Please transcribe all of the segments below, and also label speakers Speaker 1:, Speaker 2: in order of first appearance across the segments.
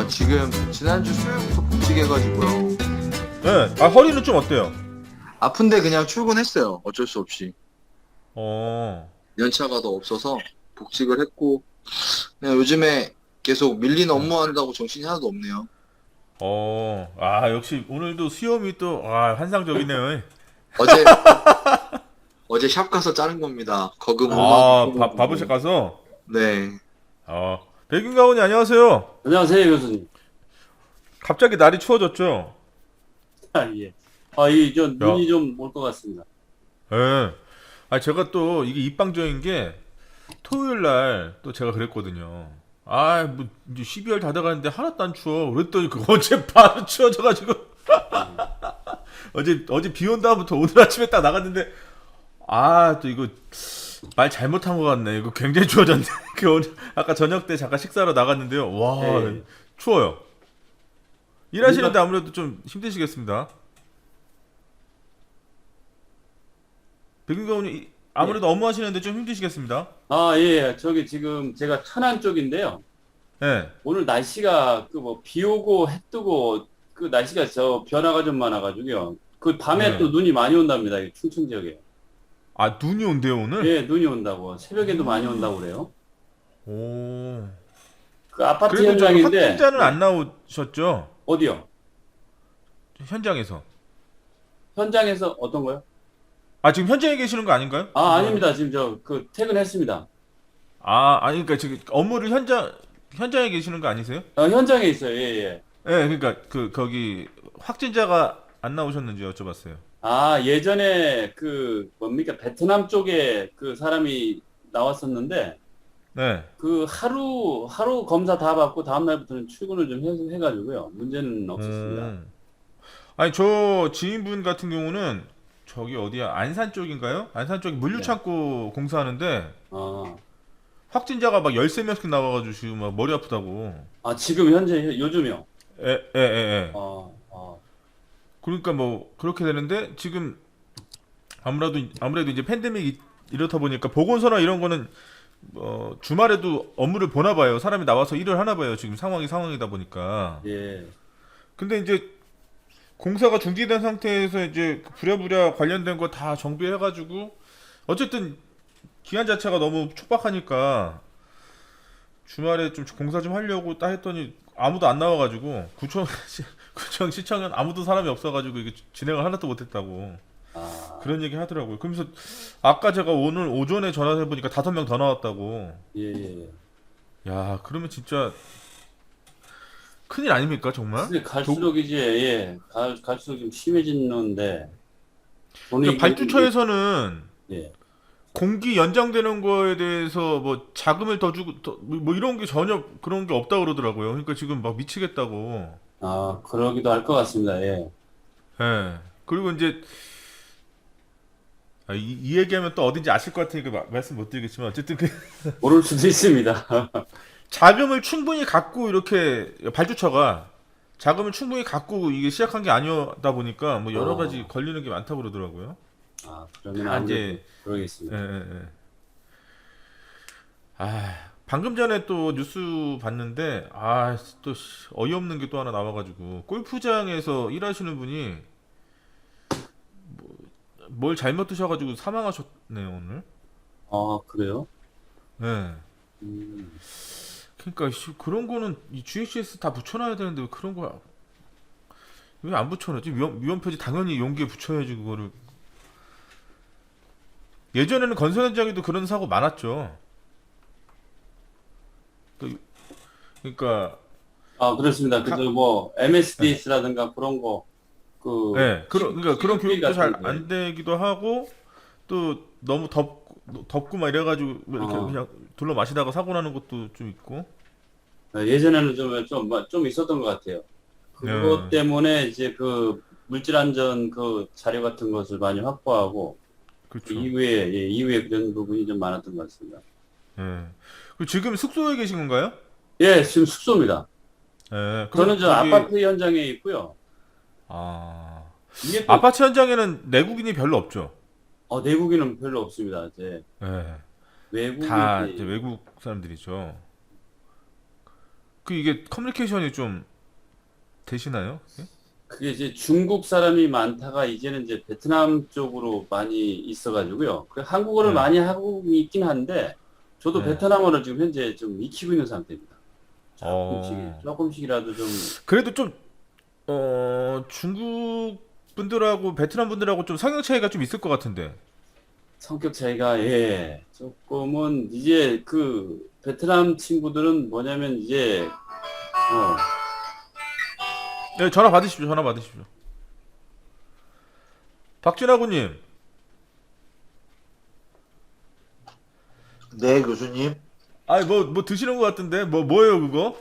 Speaker 1: 지금 지난주 수요일부터 복직해가지고요.
Speaker 2: 네. 아, 허리는 좀 어때요?
Speaker 1: 아픈데 그냥 출근했어요. 어쩔 수 없이.
Speaker 2: 어.
Speaker 1: 연차가 더 없어서 복직을 했고, 그냥 요즘에 계속 밀린
Speaker 2: 네.
Speaker 1: 업무 한다고 정신이 하나도 없네요.
Speaker 2: 아, 역시 오늘도 수염이 또, 환상적이네요.
Speaker 1: 어제, 어제 샵 가서 자른 겁니다. 거금 5만 원
Speaker 2: 아, 바버샵
Speaker 1: 주고.
Speaker 2: 가서?
Speaker 1: 네.
Speaker 2: 백윤 가원이 안녕하세요.
Speaker 3: 안녕하세요, 교수님.
Speaker 2: 갑자기 날이 추워졌죠?
Speaker 3: 예. 저
Speaker 2: 야,
Speaker 3: 눈이 좀 올 것 같습니다.
Speaker 2: 예. 아, 제가 또 이게 입방정인 게 토요일 날 또 제가 그랬거든요. 뭐, 이제 12월 다 돼가는데 하나도 안 추워. 그랬더니 그 어제 바로 추워져가지고.
Speaker 3: 음,
Speaker 2: 어제 비 온 다음부터 오늘 아침에 딱 나갔는데, 또 이거 말 잘못한 것 같네. 이거 굉장히 추워졌네. 오늘 아까 저녁 때 잠깐 식사하러 나갔는데요. 와,
Speaker 3: 예.
Speaker 2: 추워요. 일하시는데
Speaker 3: 우리가,
Speaker 2: 아무래도 좀 힘드시겠습니다. 백윤경님
Speaker 3: 예.
Speaker 2: 아무래도 업무 하시는데 좀 힘드시겠습니다.
Speaker 3: 예. 저기 지금 제가 천안 쪽인데요.
Speaker 2: 네.
Speaker 3: 오늘 날씨가 비 오고 해 뜨고 그 날씨가 저 변화가 좀 많아가지고요. 그 밤에 또
Speaker 2: 네.
Speaker 3: 눈이 많이 온답니다. 이 충청 지역에.
Speaker 2: 아, 눈이 온대요, 오늘?
Speaker 3: 예, 눈이 온다고. 새벽에도 많이 온다고 그래요.
Speaker 2: 오.
Speaker 3: 그 아파트
Speaker 2: 그래도 저기
Speaker 3: 현장인데,
Speaker 2: 확진자는
Speaker 3: 예.
Speaker 2: 안 나오셨죠?
Speaker 3: 어디요?
Speaker 2: 현장에서.
Speaker 3: 현장에서 어떤 거요?
Speaker 2: 지금 현장에 계시는 거 아닌가요?
Speaker 3: 아닙니다. 지금 퇴근했습니다.
Speaker 2: 아니, 그러니까 지금 업무를 현장에 계시는 거 아니세요?
Speaker 3: 현장에 있어요. 예, 예.
Speaker 2: 예, 그러니까 거기 확진자가 안 나오셨는지 여쭤봤어요.
Speaker 3: 예전에 뭡니까, 베트남 쪽에 그 사람이 나왔었는데,
Speaker 2: 네.
Speaker 3: 그 하루 검사 다 받고 다음날부터는 출근을 좀 해가지고요. 문제는 없었습니다.
Speaker 2: 아니, 저 지인분 같은 경우는 저기 어디야? 안산 쪽인가요? 안산 쪽에
Speaker 3: 네.
Speaker 2: 물류창고 공사하는데
Speaker 3: 아,
Speaker 2: 확진자가 막 13명씩 나와가지고 지금 막 머리 아프다고.
Speaker 3: 지금 현재, 요즘이요.
Speaker 2: 예.
Speaker 3: 아, 아,
Speaker 2: 그러니까 뭐 그렇게 되는데 지금 아무래도 이제 팬데믹이 이렇다 보니까 보건소나 이런 거는 주말에도 업무를 보나 봐요. 사람이 나와서 일을 하나 봐요. 지금 상황이다 보니까.
Speaker 3: 예.
Speaker 2: 근데 이제 공사가 중지된 상태에서 이제 부랴부랴 관련된 거 다 정비해가지고 어쨌든 기한 자체가 너무 촉박하니까 주말에 좀 공사 좀 하려고 딱 했더니 아무도 안 나와가지고 구청 시청은 아무도 사람이 없어가지고 이게 진행을 하나도 못했다고
Speaker 3: 아,
Speaker 2: 그런 얘기 하더라고요. 그러면서 아까 제가 오늘 오전에 전화해 보니까 5명 더 나왔다고.
Speaker 3: 예, 예. 예.
Speaker 2: 야, 그러면 진짜 큰일 아닙니까 정말?
Speaker 3: 근데 갈수록 이제, 예, 갈수록 좀 심해지는데,
Speaker 2: 그러니까 발주처에서는
Speaker 3: 예.
Speaker 2: 공기 연장되는 거에 대해서 뭐 자금을 더 주고 뭐 이런 게 전혀 그런 게 없다 그러더라고요. 그러니까 지금 막 미치겠다고.
Speaker 3: 그러기도 할 것 같습니다. 예.
Speaker 2: 예. 그리고 이제 이 얘기하면 또 어딘지 아실 것 같으니까 말씀 못 드리겠지만 어쨌든 그
Speaker 3: 모를 수도 있습니다.
Speaker 2: 자금을 충분히 갖고 이렇게 발주처가 자금을 충분히 갖고 이게 시작한 게 아니었다 보니까 뭐 여러 가지
Speaker 3: 어,
Speaker 2: 걸리는 게 많다고 그러더라고요.
Speaker 3: 그러면
Speaker 2: 다
Speaker 3: 아무래도
Speaker 2: 이제 예,
Speaker 3: 그러겠습니다.
Speaker 2: 예, 예. 방금 전에 또 뉴스 봤는데 또 어이없는 게 또 하나 나와가지고 골프장에서 일하시는 분이 뭘 잘못 드셔가지고 사망하셨네요 오늘.
Speaker 3: 그래요?
Speaker 2: 네.
Speaker 3: 음,
Speaker 2: 그러니까 그런 거는 이 GHS 다 붙여놔야 되는데 왜 그런 거 왜 안 붙여놨지? 위험 표지 당연히 용기에 붙여야지 그거를. 예전에는 건설 현장에도 그런 사고 많았죠. 그- 그러니까
Speaker 3: 그렇습니다.
Speaker 2: 각 네.
Speaker 3: MSDS라든가 그런 거,
Speaker 2: 네. 그러니까 그런
Speaker 3: 시급비
Speaker 2: 교육도 잘
Speaker 3: 같은 게,
Speaker 2: 안 되기도 하고 또 너무 덥고 막 이래가지고 뭐 이렇게
Speaker 3: 어,
Speaker 2: 그냥 둘러 마시다가 사고 나는 것도 좀 있고.
Speaker 3: 예전에는 좀 있었던 것 같아요. 그것
Speaker 2: 네.
Speaker 3: 때문에 이제 물질 안전 자료 같은 것을 많이 확보하고,
Speaker 2: 그렇죠.
Speaker 3: 이후에 그런 부분이 좀 많았던 것 같습니다.
Speaker 2: 네. 그리고 지금 숙소에 계신 건가요?
Speaker 3: 예, 지금 숙소입니다.
Speaker 2: 네.
Speaker 3: 저는
Speaker 2: 그러면
Speaker 3: 저
Speaker 2: 저기
Speaker 3: 아파트 현장에 있고요.
Speaker 2: 아
Speaker 3: 이게 또,
Speaker 2: 아파트 현장에는 내국인이 별로 없죠.
Speaker 3: 내국인은 별로 없습니다. 이제
Speaker 2: 네. 다 이제
Speaker 3: 외국인이,
Speaker 2: 외국 사람들이죠. 그 이게 커뮤니케이션이 좀 되시나요?
Speaker 3: 그게 이제 중국 사람이 많다가 이제는 이제 베트남 쪽으로 많이 있어가지고요. 그 한국어를
Speaker 2: 네.
Speaker 3: 많이 하고 있긴 한데 저도
Speaker 2: 네.
Speaker 3: 베트남어를 지금 현재 좀 익히고 있는 상태입니다.
Speaker 2: 어.
Speaker 3: 조금씩이라도 좀
Speaker 2: 그래도 좀 중국 분들하고 베트남 분들하고 좀 성향 차이가 좀 있을 것 같은데.
Speaker 3: 성격 차이가 예 조금은 이제 그 베트남 친구들은 뭐냐면 이제
Speaker 2: 네, 전화 받으십시오. 전화 받으십시오. 박진아구님.
Speaker 4: 네, 교수님.
Speaker 2: 아니 뭐 드시는 것 같은데 뭐예요 그거?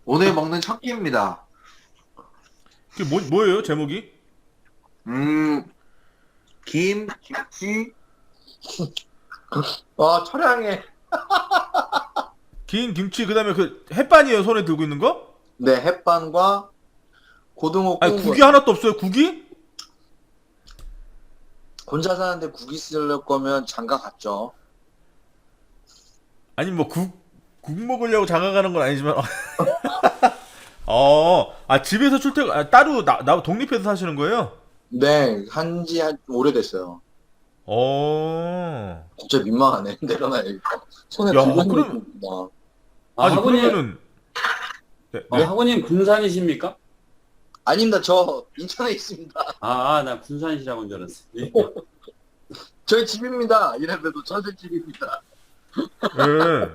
Speaker 4: 오늘 먹는 첫 끼입니다.
Speaker 2: 그게 뭐예요 제목이?
Speaker 4: 김, 김치. 와, 철양에.
Speaker 2: 긴 김치 그다음에 그 햇반이에요 손에 들고 있는 거?
Speaker 4: 네, 햇반과 고등어
Speaker 2: 아니
Speaker 4: 구운
Speaker 2: 국이
Speaker 4: 거.
Speaker 2: 하나도 없어요 국이?
Speaker 4: 혼자 사는데 국이 쓸 거면 장가 갔죠.
Speaker 2: 아니 뭐 국 먹으려고 장가 가는 건 아니지만 집에서 출퇴근 따로 나 독립해서 사시는 거예요?
Speaker 4: 네, 한지 오래됐어요. 진짜 민망하네. 내려놔야겠다. 손에
Speaker 2: 야,
Speaker 4: 들고
Speaker 2: 그럼-
Speaker 4: 있는 거.
Speaker 2: 아니
Speaker 3: 학원님
Speaker 2: 그러면은 네, 네.
Speaker 3: 학원님 군산이십니까?
Speaker 4: 아닙니다. 저 인천에 있습니다.
Speaker 3: 나 군산이시라고 한 줄 알았어요. 예.
Speaker 4: 저희 집입니다. 이래봬도 저희 집입니다.
Speaker 2: 예.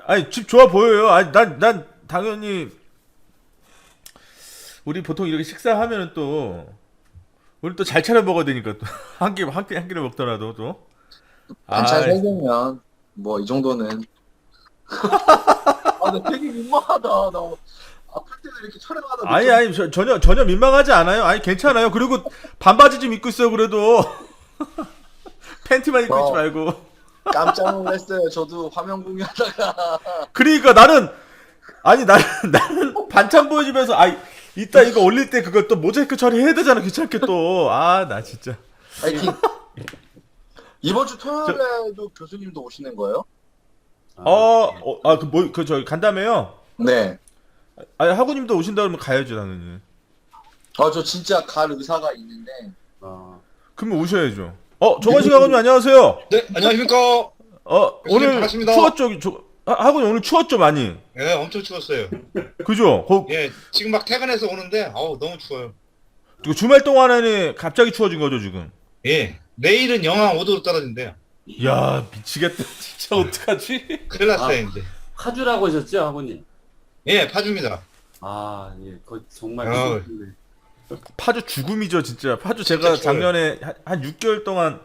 Speaker 2: 아니 집 좋아 보여요. 아니 난 당연히 우리 보통 이렇게 식사하면은 또 우리 또 잘 차려 먹어야 되니까 또 한 끼를 먹더라도 또
Speaker 4: 반찬
Speaker 2: 아이,
Speaker 4: 3개면 뭐 이 정도는. 아, 나 되게 민망하다. 나 아플 때도 이렇게 촬영하다.
Speaker 2: 아니 전혀 민망하지 않아요. 아니 괜찮아요. 그리고 반바지 좀 입고 있어요. 그래도 팬티만 입고 있지 말고.
Speaker 4: 깜짝 놀랐어요. 저도 화면 공유하다가.
Speaker 2: 그러니까 나는 반찬 보여주면서 이따 이거 올릴 때 그거 또 모자이크 처리해야 되잖아. 귀찮게 또. 나 진짜.
Speaker 4: 아니, 이번 주 토요일에도 교수님도 오시는 거예요?
Speaker 2: 저 간담회요.
Speaker 4: 네.
Speaker 2: 아니 학우님도 오신다 그러면 가야죠 당연히.
Speaker 4: 저 진짜 갈 의사가 있는데.
Speaker 2: 그러면 오셔야죠. 정원식 학우님 안녕하세요.
Speaker 5: 네, 안녕하십니까.
Speaker 2: 오늘
Speaker 5: 반갑습니다.
Speaker 2: 추웠죠? 학우님 오늘 추웠죠 많이.
Speaker 5: 예, 엄청 추웠어요.
Speaker 2: 그죠?
Speaker 5: 예, 지금 막 퇴근해서 오는데, 너무 추워요.
Speaker 2: 주말 동안에는 갑자기 추워진 거죠 지금.
Speaker 5: 예, 내일은 영하 5도로 떨어진대요.
Speaker 2: 야 미치겠다 진짜 어떡하지?
Speaker 5: 큰일 났어요, 이제.
Speaker 3: 파주라고 하셨죠, 학원님?
Speaker 5: 예, 파주입니다.
Speaker 3: 예, 거 정말
Speaker 5: 어.
Speaker 3: 좋은데.
Speaker 2: 파주 죽음이죠 진짜. 파주
Speaker 5: 진짜
Speaker 2: 제가
Speaker 5: 추워요.
Speaker 2: 작년에 한 6개월 동안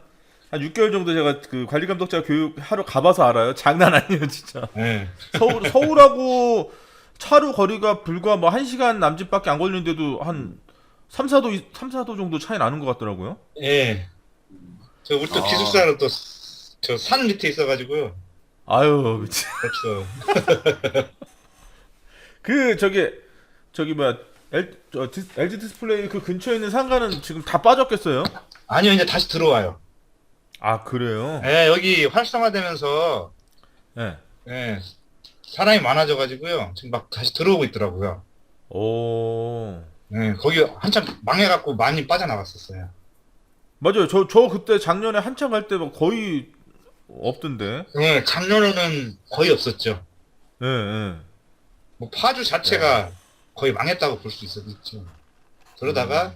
Speaker 2: 한 6개월 정도 제가 그 관리 감독자 교육 하러 가봐서 알아요. 장난 아니에요 진짜.
Speaker 5: 예,
Speaker 2: 서울하고 차로 거리가 불과 뭐 1시간 남짓밖에 안 걸리는데도 한 3-4도 정도 차이 나는 것 같더라고요.
Speaker 5: 예. 우리 또 기숙사는 또, 저 산 밑에 있어가지고요.
Speaker 2: 아유 그치.
Speaker 5: 그렇죠.
Speaker 2: 저기 뭐야 LG 디스플레이 그 근처에 있는 상가는 지금 다 빠졌겠어요?
Speaker 5: 아니요, 이제 다시 들어와요.
Speaker 2: 아 그래요?
Speaker 5: 예, 여기 활성화되면서,
Speaker 2: 네.
Speaker 5: 예, 사람이 많아져가지고요. 지금 막 다시 들어오고 있더라고요.
Speaker 2: 오.
Speaker 5: 예, 거기 한참 망해갖고 많이 빠져나갔었어요.
Speaker 2: 맞아요. 저 그때 작년에 한창 갈 때 거의 없던데.
Speaker 5: 예, 작년에는 거의 없었죠.
Speaker 2: 예, 예.
Speaker 5: 뭐 파주 자체가 거의 망했다고 볼 수 있죠. 그러다가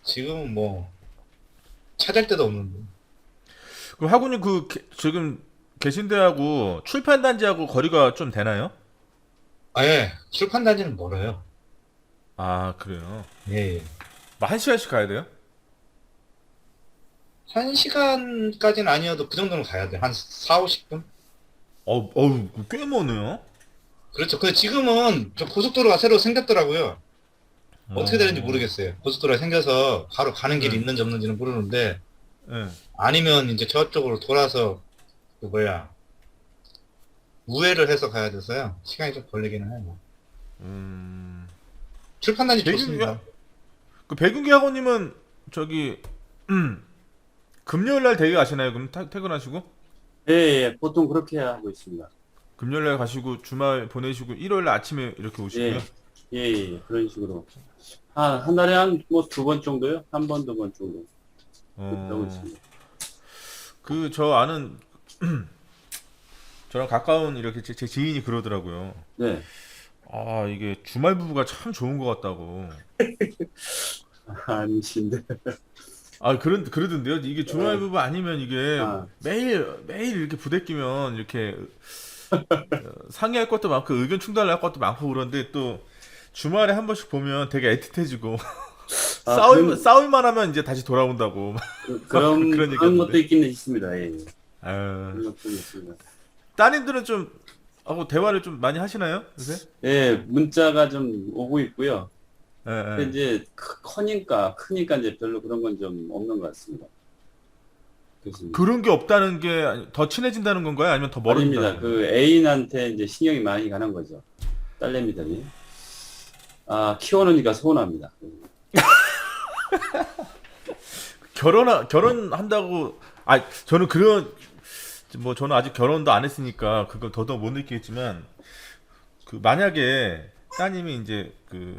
Speaker 5: 지금은 뭐 찾을 데도 없는데.
Speaker 2: 그럼 학우님 지금 계신 데하고 출판 단지하고 거리가 좀 되나요?
Speaker 5: 예, 출판 단지는 멀어요.
Speaker 2: 아, 그래요.
Speaker 5: 예, 예.
Speaker 2: 뭐 1시간씩 가야 돼요?
Speaker 5: 1시간까지는 아니어도 그 정도는 가야 돼. 한 4, 50분?
Speaker 2: 꽤 머네요.
Speaker 5: 그렇죠. 근데 지금은 저 고속도로가 새로 생겼더라고요. 어떻게 되는지 모르겠어요. 고속도로가 생겨서 바로 가는 길이
Speaker 2: 네.
Speaker 5: 있는지 없는지는 모르는데,
Speaker 2: 예.
Speaker 5: 아니면 이제 저쪽으로 돌아서 우회를 해서 가야 돼서요. 시간이 좀 걸리기는 해요. 출판 단지 좋습니다.
Speaker 2: 그 백윤기 학우님은 금요일 날 대기 가시나요? 그럼 퇴근하시고?
Speaker 3: 예, 보통 그렇게 하고 있습니다.
Speaker 2: 금요일날 가시고 주말 보내시고 일요일 아침에 이렇게 오시고요.
Speaker 3: 그런 식으로. 한 달에 한 뭐 2번 정도요? 1번, 2번 정도. 그러고
Speaker 2: 어,
Speaker 3: 있습니다.
Speaker 2: 그 저 아는 저랑 가까운 이렇게 제 지인이 그러더라고요.
Speaker 3: 네.
Speaker 2: 아 이게 주말 부부가 참 좋은 것 같다고.
Speaker 3: 아니신데.
Speaker 2: 아 그러던데요. 이게 주말 부부 아니면 이게
Speaker 3: 아.
Speaker 2: 매일 이렇게 부대끼면 이렇게 상의할 것도 많고 의견 충돌할 것도 많고 그런데 또 주말에 한 번씩 보면 되게 애틋해지고 싸울만 하면 이제 다시 돌아온다고.
Speaker 3: 그런
Speaker 2: 그런 얘기
Speaker 3: 것도
Speaker 2: 하던데.
Speaker 3: 있기는 있습니다. 예.
Speaker 2: 아유,
Speaker 3: 그런 것도 있습니다.
Speaker 2: 따님들은 좀 하고 대화를 좀 많이 하시나요 요새?
Speaker 3: 예, 문자가 좀 오고 있고요.
Speaker 2: 예,
Speaker 3: 근데
Speaker 2: 예.
Speaker 3: 이제 크니까 이제 별로 그런 건 좀 없는 것 같습니다. 그렇습니다.
Speaker 2: 그런 게 없다는 게 더 친해진다는 건가요? 아니면 더
Speaker 3: 아닙니다.
Speaker 2: 멀어진다는 건가요?
Speaker 3: 그 애인한테 이제 신경이 많이 가는 거죠. 딸내미들이. 키워놓으니까 서운합니다.
Speaker 2: 결혼한다고 저는 저는 아직 결혼도 안 했으니까 그걸 더더욱 못 느끼겠지만 그 만약에 따님이 이제 그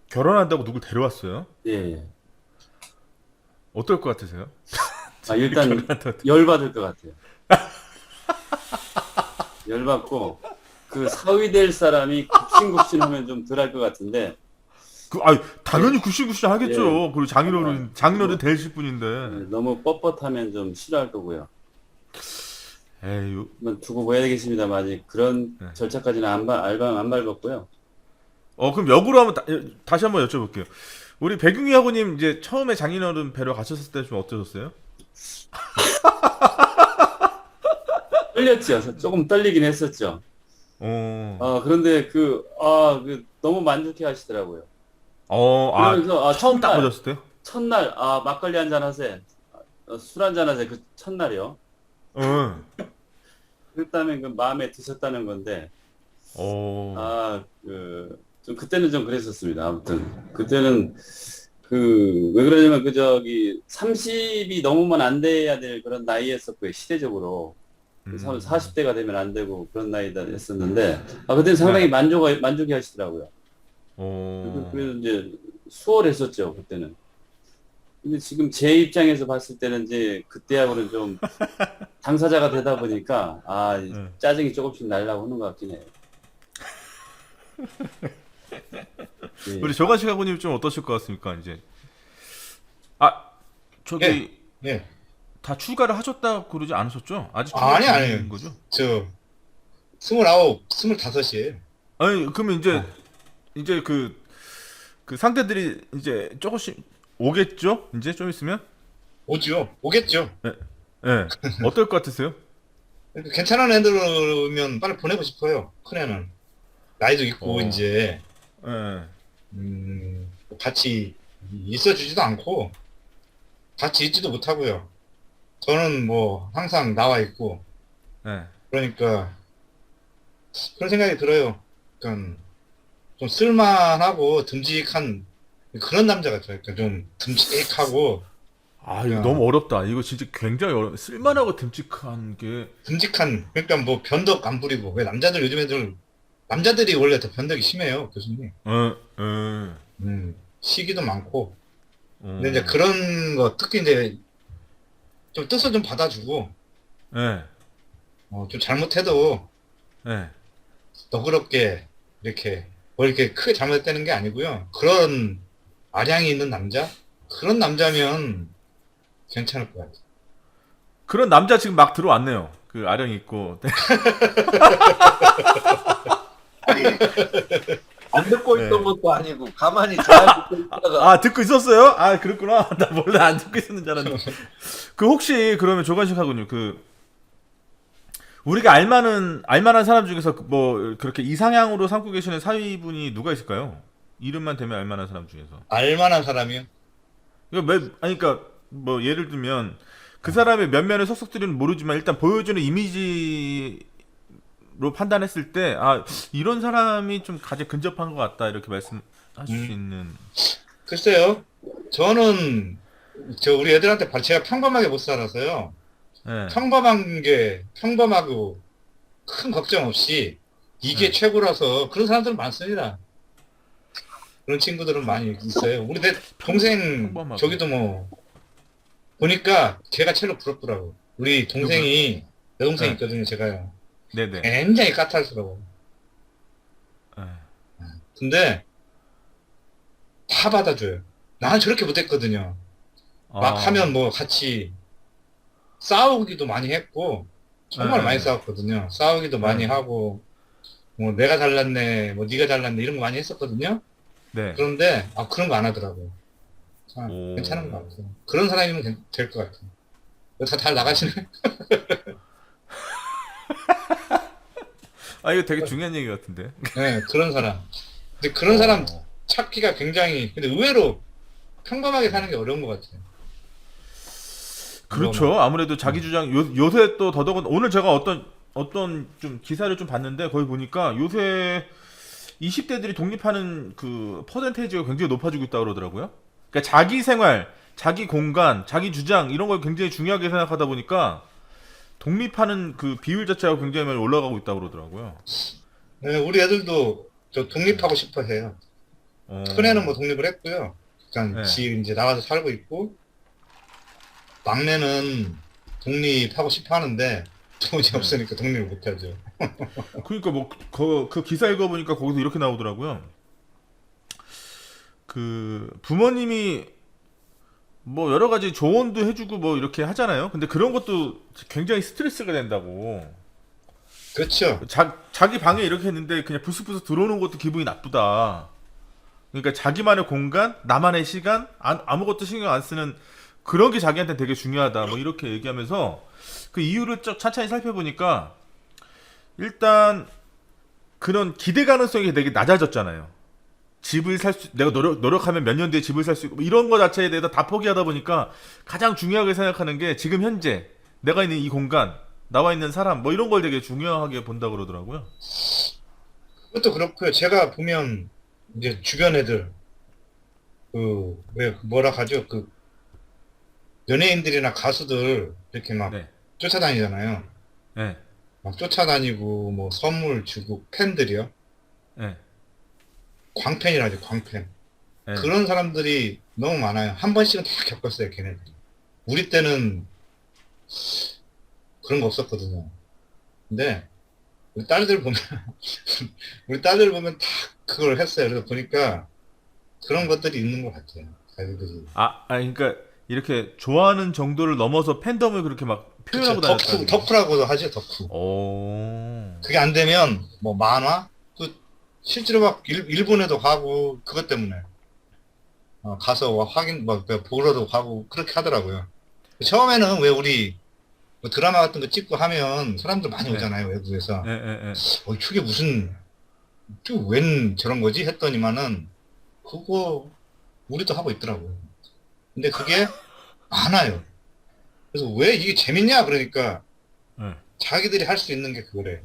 Speaker 2: 결혼한다고 누굴 데려왔어요?
Speaker 3: 예.
Speaker 2: 어떨 것 같으세요?
Speaker 3: 일단
Speaker 2: 결혼한다고.
Speaker 3: 열받을 것 같아요. 열받고 그 사위 될 사람이 굽신굽신하면 좀 덜 할 것 같은데
Speaker 2: 당연히 굽신굽신 하겠죠.
Speaker 3: 예.
Speaker 2: 그리고 장인어른 되실 분인데.
Speaker 3: 너무 뻣뻣하면 좀 싫어할 거고요.
Speaker 2: 에이,
Speaker 3: 한번 두고 봐야 되겠습니다만 아직 그런
Speaker 2: 네.
Speaker 3: 절차까지는 안 밟았고요.
Speaker 2: 그럼 역으로 한번 다시 한번 여쭤볼게요. 우리 백윤희 하고님 이제 처음에 장인어른 뵈러 가셨을 때 좀 어떠셨어요?
Speaker 3: 떨렸죠. 조금 떨리긴 했었죠. 그런데 너무 만족해 하시더라고요. 그러면서
Speaker 2: 처음 딱 보셨을 때요?
Speaker 3: 첫날 막걸리 한잔 하세요. 술 한잔 하세요. 그 첫날이요. 그랬다면 그 마음에 드셨다는 건데 좀 그때는 좀 그랬었습니다. 아무튼 그때는 왜 그러냐면 30이 넘으면 안 돼야 될 그런 나이였었고요. 시대적으로 40대가 되면 안 되고 그런 나이다 했었는데 그때는 상당히 만족해 하시더라고요. 그래서 이제 수월했었죠 그때는. 근데 지금 제 입장에서 봤을 때는 이제 그때하고는 좀 당사자가 되다 보니까 짜증이 조금씩 날라고 하는 것 같긴 해요. 예.
Speaker 2: 우리 조관식 하고님 좀 어떠실 것 같습니까? 이제 저기
Speaker 5: 예.
Speaker 2: 다 출가를 하셨다 그러지 않으셨죠? 아직
Speaker 5: 아니에요.
Speaker 2: 있는 거죠?
Speaker 5: 저 29, 25이에요.
Speaker 2: 아니 그러면 이제 그 상대들이 이제 조금씩 오겠죠? 이제 좀 있으면?
Speaker 5: 오겠죠.
Speaker 2: 예. 어떨 것 같으세요?
Speaker 5: 괜찮은 애들이면 빨리 보내고 싶어요. 큰 애는 나이도 있고 이제
Speaker 2: 예.
Speaker 5: 같이 있어주지도 않고 같이 있지도 못하고요. 저는 뭐 항상 나와 있고
Speaker 2: 예.
Speaker 5: 그러니까 그런 생각이 들어요. 그러니까 좀 쓸만하고 듬직한 그런 남자가 좋아요. 그러니까 좀 듬직하고
Speaker 2: 이거 너무 어렵다. 이거 진짜 굉장히 쓸만하고 듬직한 게.
Speaker 5: 듬직한 그러니까 뭐 변덕 안 부리고 왜 요즘 애들 남자들이 원래 더 변덕이 심해요, 교수님. 시기도 많고. 근데 이제 그런 거 특히 이제 좀 뜻을 좀 받아주고 좀 잘못해도 너그럽게 이렇게 뭐 이렇게 크게 잘못했다는 게 아니고요. 그런 아량이 있는 남자? 그런 남자면 괜찮을 것 같아요.
Speaker 2: 그런 남자 지금 막 들어왔네요. 그 아령 있고.
Speaker 4: 아니, 안 듣고 있던 것도 아니고 가만히 잘 듣고 있다가
Speaker 2: 듣고 있었어요? 그렇구나. 나 원래 안 듣고 있었는 줄 알았는데. 혹시 그러면 조관식 하군요. 우리가 알만한 사람 중에서 뭐 그렇게 이상향으로 삼고 계시는 사위분이 누가 있을까요? 이름만 대면 알만한 사람 중에서.
Speaker 5: 알만한 사람이요?
Speaker 2: 그러니까 뭐 예를 들면 그 사람의 면면의 속속들이는 모르지만 일단 보여주는 이미지로 판단했을 때 이런 사람이 좀 가장 근접한 것 같다 이렇게 말씀하실 수 있는.
Speaker 5: 글쎄요. 저는 우리 애들한테 제가 평범하게 못 살아서요.
Speaker 2: 네.
Speaker 5: 평범하고 큰 걱정 없이 이게
Speaker 2: 네.
Speaker 5: 최고라서 그런 사람들은 많습니다. 그런 친구들은 많이 있어요. 우리 내 동생
Speaker 2: 평범하고.
Speaker 5: 저기도 뭐 보니까 걔가 제일 부럽더라고. 우리 동생이 내 동생
Speaker 2: 네.
Speaker 5: 있거든요. 제가요.
Speaker 2: 네네.
Speaker 5: 굉장히 까탈스러워.
Speaker 2: 네.
Speaker 5: 근데 다 받아줘요. 나는 저렇게 못했거든요. 막
Speaker 2: 아.
Speaker 5: 하면 뭐 같이 싸우기도 많이 했고 정말
Speaker 2: 네.
Speaker 5: 많이 싸웠거든요. 싸우기도
Speaker 2: 네.
Speaker 5: 많이 하고 뭐 내가 잘났네, 뭐 네가 잘났네 이런 거 많이 했었거든요.
Speaker 2: 네.
Speaker 5: 그런데 그런 거 안 하더라고. 아,
Speaker 2: 오.
Speaker 5: 괜찮은 것 같아요. 그런 사람이면 될 것 같아요. 다 나가시네.
Speaker 2: 아 이거 되게 중요한 얘기 같은데.
Speaker 5: 네, 그런 사람. 근데 그런 사람
Speaker 2: 어.
Speaker 5: 찾기가 굉장히 근데 의외로 평범하게 사는 게 어려운 것 같아요.
Speaker 2: 그렇죠. 아무래도 자기 주장 요새 또 더더군 오늘 제가 어떤 좀 기사를 좀 봤는데 거기 보니까 요새 20대들이 독립하는 그 퍼센테이지가 굉장히 높아지고 있다고 그러더라고요. 그러니까 자기 생활, 자기 공간, 자기 주장 이런 걸 굉장히 중요하게 생각하다 보니까 독립하는 그 비율 자체가 굉장히 많이 올라가고 있다고 그러더라고요.
Speaker 5: 네, 우리 애들도 저 독립하고 싶어 해요.
Speaker 2: 어.
Speaker 5: 큰애는 뭐 독립을 했고요. 그러니까
Speaker 2: 네.
Speaker 5: 지 이제 나가서 살고 있고 막내는 독립하고 싶어 하는데 돈이
Speaker 2: 네.
Speaker 5: 없으니까 독립을 못 하죠.
Speaker 2: 그러니까 뭐 그 기사 읽어보니까 거기서 이렇게 나오더라고요. 그 부모님이 뭐 여러 가지 조언도 해주고 뭐 이렇게 하잖아요. 근데 그런 것도 굉장히 스트레스가 된다고.
Speaker 5: 그렇죠.
Speaker 2: 자기 방에 이렇게 했는데 그냥 부스부스 들어오는 것도 기분이 나쁘다. 그러니까 자기만의 공간, 나만의 시간, 아무것도 신경 안 쓰는 그런 게 자기한테 되게 중요하다. 뭐 이렇게 얘기하면서 그 이유를 쭉 찬찬히 살펴보니까 일단 그런 기대 가능성이 되게 낮아졌잖아요. 집을 내가 노력하면 몇 년 뒤에 집을 살 수 있고 뭐 이런 거 자체에 대해서 다 포기하다 보니까 가장 중요하게 생각하는 게 지금 현재 내가 있는 이 공간, 나와 있는 사람 뭐 이런 걸 되게 중요하게 본다 그러더라고요.
Speaker 5: 그것도 그렇고요. 제가 보면 이제 주변 애들 그 왜 뭐라 하죠? 그 연예인들이나 가수들 이렇게 막
Speaker 2: 네.
Speaker 5: 쫓아다니잖아요.
Speaker 2: 네.
Speaker 5: 막 쫓아다니고 뭐 선물 주고 팬들이요.
Speaker 2: 네.
Speaker 5: 광팬이라죠, 광팬.
Speaker 2: 네.
Speaker 5: 그런 사람들이 너무 많아요. 한 번씩은 다 겪었어요, 걔네들이. 우리 때는 그런 거 없었거든요. 근데 우리 딸들 보면 우리 딸들 보면 다 그걸 했어요. 그래서 보니까 그런 것들이 있는 것 같아요. 자기들이.
Speaker 2: 그러니까 이렇게 좋아하는 정도를 넘어서 팬덤을 그렇게 막
Speaker 5: 그쵸,
Speaker 2: 표현하고 다녔다는.
Speaker 5: 덕후라고도 하죠, 덕후.
Speaker 2: 오.
Speaker 5: 그게 안 되면 뭐 만화? 그 실제로 막 일본에도 가고 그것 때문에 가서 확인 뭐 보러도 가고 그렇게 하더라고요. 처음에는 왜 우리 뭐 드라마 같은 거 찍고 하면 사람들 많이
Speaker 2: 네.
Speaker 5: 오잖아요, 외국에서.
Speaker 2: 예, 예, 예.
Speaker 5: 저게 무슨 웬 저런 거지 했더니만은 그거 우리도 하고 있더라고요. 근데 그게 많아요. 그래서 왜 이게 재밌냐 그러니까
Speaker 2: 예.
Speaker 5: 자기들이 할 수 있는 게 그거래.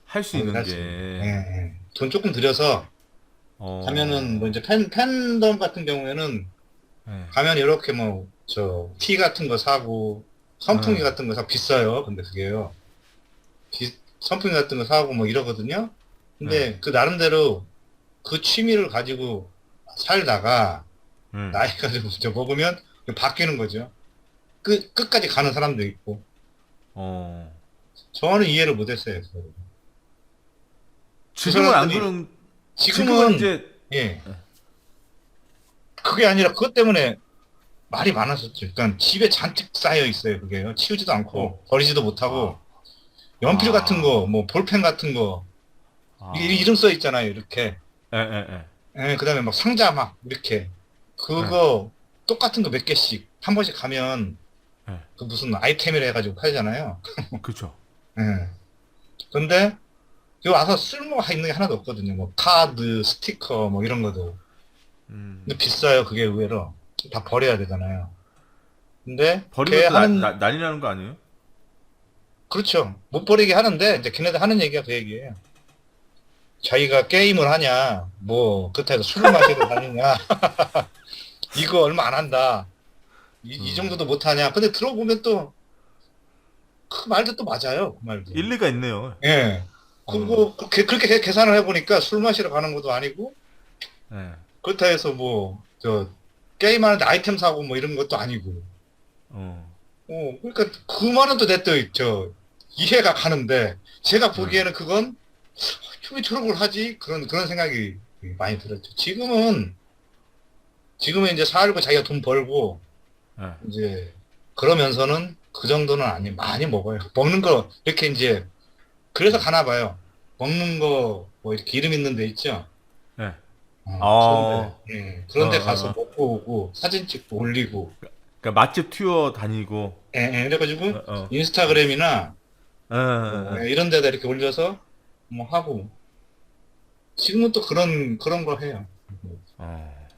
Speaker 2: 할 수 있는
Speaker 5: 할
Speaker 2: 게.
Speaker 5: 수 있는. 예, 예. 돈 조금 들여서
Speaker 2: 어.
Speaker 5: 가면은 뭐 이제 팬덤 같은 경우에는
Speaker 2: 예.
Speaker 5: 가면 이렇게 뭐 저 티 같은 거 사고 선풍기
Speaker 2: 음.
Speaker 5: 같은 거 사 비싸요. 근데 그게요. 선풍기 같은 거 사고 뭐 이러거든요. 근데 그 나름대로 그 취미를 가지고 살다가 나이가 좀 이제 먹으면 바뀌는 거죠. 끝까지 가는 사람도 있고.
Speaker 2: 어.
Speaker 5: 저는 이해를 못했어요. 그거를.
Speaker 2: 지금은 안
Speaker 5: 사람들이-
Speaker 2: 그런.
Speaker 5: 지금은
Speaker 2: 이제
Speaker 5: 예. 그게 아니라 그것 때문에 말이 많았었죠. 그러니까 집에 잔뜩 쌓여 있어요. 그게요. 치우지도 않고 버리지도 못하고 연필 같은 거, 뭐 볼펜 같은 거 이름 써 있잖아요. 이렇게.
Speaker 2: 예, 예, 예.
Speaker 5: 예, 그다음에 막 상자 막 이렇게 그거 똑같은 거 몇 개씩 한 번씩 가면
Speaker 2: 네.
Speaker 5: 그 무슨 아이템이라 해가지고 팔잖아요.
Speaker 2: 그렇죠.
Speaker 5: 예. 근데 여기 와서 쓸모가 있는 게 하나도 없거든요. 뭐 카드, 스티커 뭐 이런 것도. 근데 비싸요. 그게 의외로 다 버려야 되잖아요. 근데 걔
Speaker 2: 버리면 또
Speaker 5: 하는
Speaker 2: 난리 나는 거 아니에요?
Speaker 5: 그렇죠. 못 버리게 하는데 이제 걔네들 하는 얘기가 그 얘기예요. 자기가 게임을 하냐, 뭐 그렇다고 술을 마시러 다니냐, 이거 얼마 안 한다. 이 정도도 못 하냐. 근데 들어보면 또 그 말도 또 맞아요. 그 말도.
Speaker 2: 일리가 있네요.
Speaker 5: 예. 그리고 그렇게 계산을 해보니까 술 마시러 가는 것도 아니고
Speaker 2: 예.
Speaker 5: 그렇다 해서 뭐 저 게임하는데 아이템 사고 뭐 이런 것도 아니고.
Speaker 2: 어.
Speaker 5: 그러니까 그 말은 또 내또 저 이해가 가는데 제가 보기에는 그건 왜 저런 걸 하지? 그런 생각이 많이 들었죠. 지금은 이제 살고 자기가 돈 벌고
Speaker 2: 예.
Speaker 5: 이제 그러면서는 그 정도는 아니 많이 먹어요. 먹는 거 이렇게 이제 그래서 가나 봐요. 먹는 거 뭐 이렇게 이름 있는 데 있죠.
Speaker 2: 예.
Speaker 5: 그런데
Speaker 2: 어,
Speaker 5: 가서
Speaker 2: 어.
Speaker 5: 먹고 오고 사진 찍고 올리고
Speaker 2: 그러니까 맛집 투어 다니고.
Speaker 5: 그래가지고
Speaker 2: 어.
Speaker 5: 인스타그램이나
Speaker 2: 예.
Speaker 5: 이런 데다 이렇게 올려서 뭐 하고 지금은 또 그런 거 해요.
Speaker 2: 어.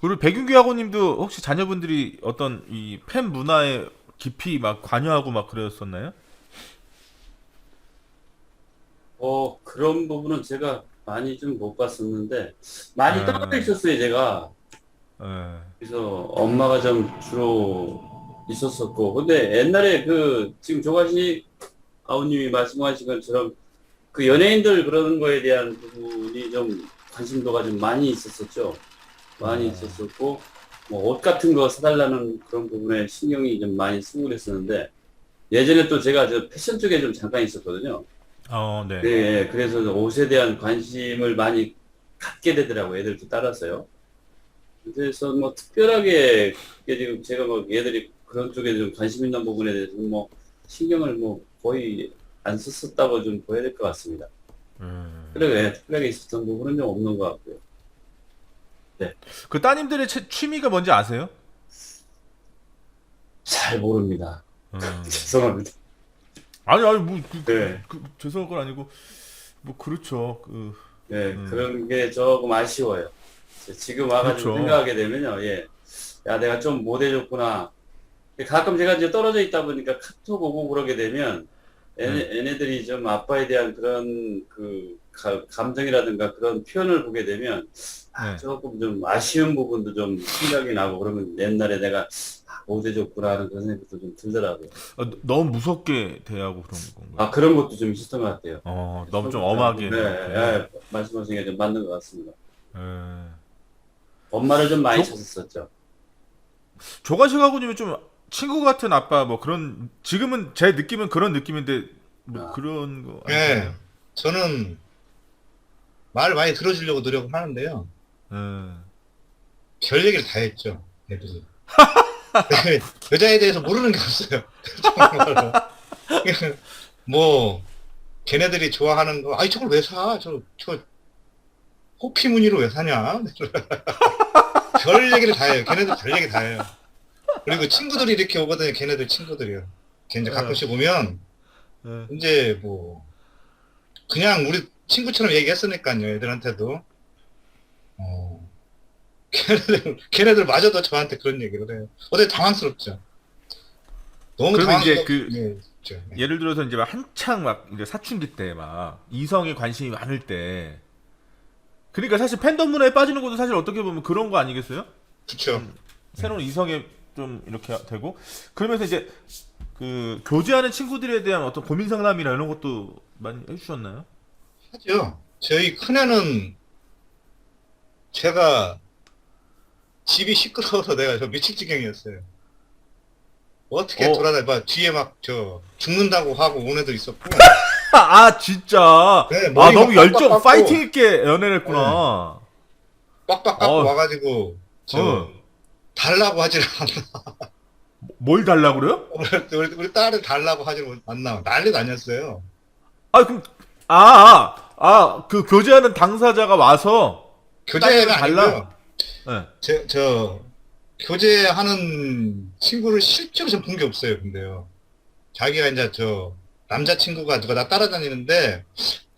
Speaker 2: 그리고 백윤기 학우님도 혹시 자녀분들이 어떤 이 팬 문화에 깊이 막 관여하고 막 그랬었나요?
Speaker 3: 그런 부분은 제가 많이 좀 못 봤었는데, 많이 떨어져 있었어요, 제가.
Speaker 2: 예.
Speaker 3: 그래서 엄마가 좀 주로 있었었고, 근데 옛날에 지금 조가식 아우님이 말씀하신 것처럼 그 연예인들 그러는 거에 대한 부분이 좀 관심도가 좀 많이 있었었죠. 많이 있었었고, 뭐 옷 같은 거 사달라는 그런 부분에 신경이 좀 많이 쓰고 그랬었는데, 예전에 또 제가 저 패션 쪽에 좀 잠깐 있었거든요.
Speaker 2: 네.
Speaker 3: 네, 그래서 옷에 대한 관심을 많이 갖게 되더라고요. 애들도 따라서요. 그래서 뭐 특별하게 그게 지금 제가 뭐 얘들이 그런 쪽에 좀 관심 있는 부분에 대해서 뭐 신경을 뭐 거의 안 썼었다고 좀 보여야 될 것 같습니다. 그래, 특별하게 있었던 부분은 좀 없는 것 같고요.
Speaker 2: 그 따님들의 취미가 뭔지 아세요?
Speaker 3: 잘 모릅니다. 죄송합니다.
Speaker 2: 아니 뭐
Speaker 3: 네.
Speaker 2: 죄송한 건 아니고 뭐 그렇죠.
Speaker 3: 네, 그런 게 조금 아쉬워요. 지금 와가지고
Speaker 2: 그렇죠.
Speaker 3: 생각하게 되면요, 예. 야, 내가 좀 못해줬구나. 가끔 제가 이제 떨어져 있다 보니까 카톡 오고 그러게 되면, 얘네들이 좀 아빠에 대한 그런 감정이라든가 그런 표현을 보게 되면, 조금 좀 아쉬운 부분도 좀 생각이 나고, 그러면 옛날에 내가 못해줬구나 하는 그런 생각도 좀 들더라고요.
Speaker 2: 너무 무섭게 대하고 그런 건가요?
Speaker 3: 그런 것도 좀 있었던 것 같아요.
Speaker 2: 너무 좀 엄하게.
Speaker 3: 네, 말씀하신 게 좀 맞는 것 같습니다.
Speaker 2: 예.
Speaker 3: 엄마를 좀 많이 찾았었죠.
Speaker 2: 조가식 아버님이 좀 친구 같은 아빠 뭐 그런 지금은 제 느낌은 그런 느낌인데 뭐 그런 거 아니에요?
Speaker 5: 저는 말 많이 들어주려고 노력을 하는데요. 별 얘기를 다 했죠. 애들이. 여자에 대해서 모르는 게 없어요. 정말로. 뭐 걔네들이 좋아하는 거, 아이 저걸 왜 사? 저 호피 무늬로 왜 사냐? 별 얘기를 다 해요. 걔네들 별 얘기 다 해요. 그리고 친구들이 이렇게 오거든요. 걔네들 친구들이요. 걔 이제 가끔씩 오면 이제 뭐 그냥 우리 친구처럼 얘기했으니까요. 애들한테도 걔네들 마저도 저한테 그런 얘기를 해요. 어제 당황스럽죠. 너무
Speaker 2: 그러면 이제
Speaker 5: 당황스럽죠.
Speaker 2: 예를 들어서 이제 막 한창 막 이제 사춘기 때 막 이성에 관심이 많을 때 그러니까 사실 팬덤 문화에 빠지는 것도 사실 어떻게 보면 그런 거 아니겠어요?
Speaker 5: 그렇죠.
Speaker 2: 새로운 이성에 좀 이렇게 되고 그러면서 이제 그 교제하는 친구들에 대한 어떤 고민 상담이나 이런 것도 많이 해주셨나요?
Speaker 5: 하죠. 저희 큰애는 제가 집이 시끄러워서 내가 저 미칠 지경이었어요. 어떻게 돌아다녀 뒤에 막 죽는다고 하고 온 애도 있었고.
Speaker 2: 진짜.
Speaker 5: 네,
Speaker 2: 너무 열정
Speaker 5: 빡빡
Speaker 2: 파이팅 있게 연애를 했구나.
Speaker 5: 빡빡 깎고 와가지고 달라고 하질 않아.
Speaker 2: 뭘 달라고 그래요?
Speaker 5: 우리 딸을 달라고 하질 않나. 난리 다녔어요.
Speaker 2: 그럼 그 교제하는 당사자가 와서
Speaker 5: 교제가
Speaker 2: 달라?
Speaker 5: 아니고요.
Speaker 2: 네.
Speaker 5: 교제하는 친구를 실제로 좀 본 게 없어요. 근데요. 자기가 이제 남자친구가 누가 나 따라다니는데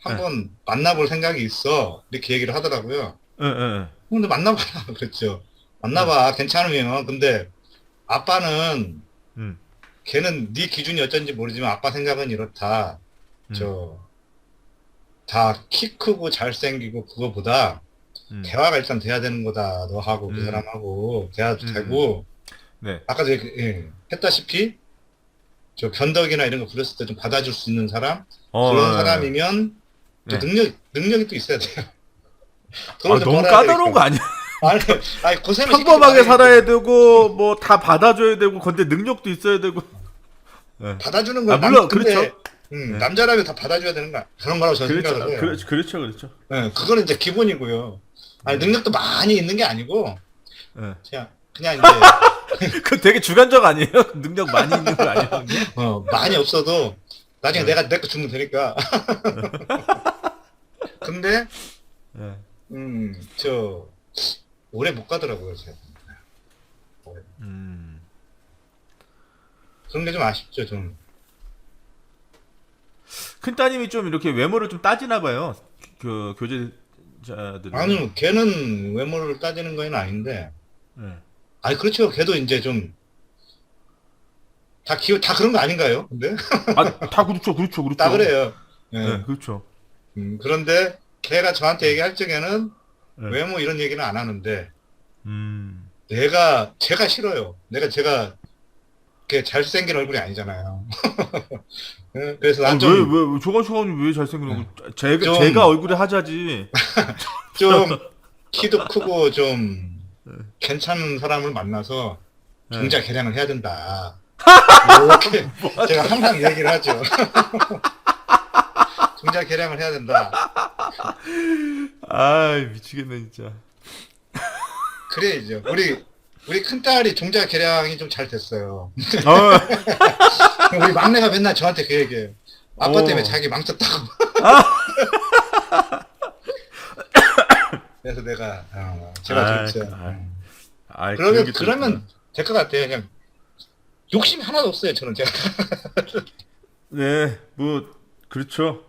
Speaker 5: 한번 만나볼 생각이 있어. 이렇게 얘기를 하더라고요. 근데 만나봐라 그랬죠. 만나봐 괜찮으면. 근데 아빠는 걔는 네 기준이 어쩐지 모르지만 아빠 생각은 이렇다. 다 키 크고 잘생기고 그거보다 대화가 일단 돼야 되는 거다. 너하고 그 사람하고 대화도 되고.
Speaker 2: 네.
Speaker 5: 아까도 했다시피 저 변덕이나 이런 거 부렸을 때 좀 받아줄 수 있는 사람
Speaker 2: 어,
Speaker 5: 그런
Speaker 2: 예.
Speaker 5: 사람이면 또
Speaker 2: 네.
Speaker 5: 능력이 또 있어야 돼요.
Speaker 2: 아,
Speaker 5: 돈을 좀
Speaker 2: 너무
Speaker 5: 벌어야
Speaker 2: 까다로운 거
Speaker 5: 되니까.
Speaker 2: 아니야?
Speaker 5: 아니 고생을
Speaker 2: 평범하게
Speaker 5: 시키지
Speaker 2: 살아야
Speaker 5: 말아야지.
Speaker 2: 되고 뭐 다 받아줘야 되고 근데 능력도 있어야 되고. 네.
Speaker 5: 받아주는 건
Speaker 2: 물론
Speaker 5: 근데,
Speaker 2: 그렇죠. 네.
Speaker 5: 남자라면 다 받아줘야 되는 거 그런 거라고 저는
Speaker 2: 그렇죠.
Speaker 5: 생각을 해요.
Speaker 2: 그렇죠.
Speaker 5: 네, 그거는 이제 기본이고요. 아니 능력도 많이 있는 게 아니고
Speaker 2: 네.
Speaker 5: 그냥 이제
Speaker 2: 그 되게 주관적 아니에요? 능력 많이 있는 거 아니에요?
Speaker 5: 많이 없어도 나중에
Speaker 2: 네.
Speaker 5: 내가 내 거 주면 되니까. 근데
Speaker 2: 네.
Speaker 5: 저 오래 못 가더라고요. 제가. 그런 게 좀 아쉽죠, 좀.
Speaker 2: 큰 따님이 좀 이렇게 외모를 좀 따지나 봐요. 그 교제자들.
Speaker 5: 아니, 걔는 외모를 따지는 건 아닌데.
Speaker 2: 네.
Speaker 5: 아니, 그렇죠. 걔도 이제 좀, 다 그런 거 아닌가요? 근데?
Speaker 2: 다 그렇죠.
Speaker 5: 다 그래요. 예.
Speaker 2: 네, 그렇죠.
Speaker 5: 그런데 걔가 저한테 얘기할 적에는
Speaker 2: 네.
Speaker 5: 외모 이런 얘기는 안 하는데,
Speaker 2: 음.
Speaker 5: 제가 싫어요. 제가, 걔 잘생긴 얼굴이 아니잖아요. 예, 그래서 난 좀,
Speaker 2: 왜 조건 시간이 왜 잘생긴 거?
Speaker 5: 좀-
Speaker 2: 제가 얼굴이 하자지.
Speaker 5: 좀, 키도 크고 좀, 괜찮은 사람을 만나서,
Speaker 2: 네.
Speaker 5: 종자 개량을 해야 된다. 이렇게 제가 항상 얘기를 하죠. 종자 개량을 해야 된다.
Speaker 2: 아, 미치겠네 진짜.
Speaker 5: 그래야죠. 우리 큰딸이 종자 개량이 좀 잘 됐어요.
Speaker 2: 어,
Speaker 5: 우리 막내가 맨날 저한테 그 얘기해요. 아빠 때문에
Speaker 2: 오.
Speaker 5: 자기 망쳤다고. 그래서 제가 진짜. 그러면 될 것 같아요. 그냥 욕심이 하나도 없어요. 저는 제가.
Speaker 2: 네, 뭐 그렇죠.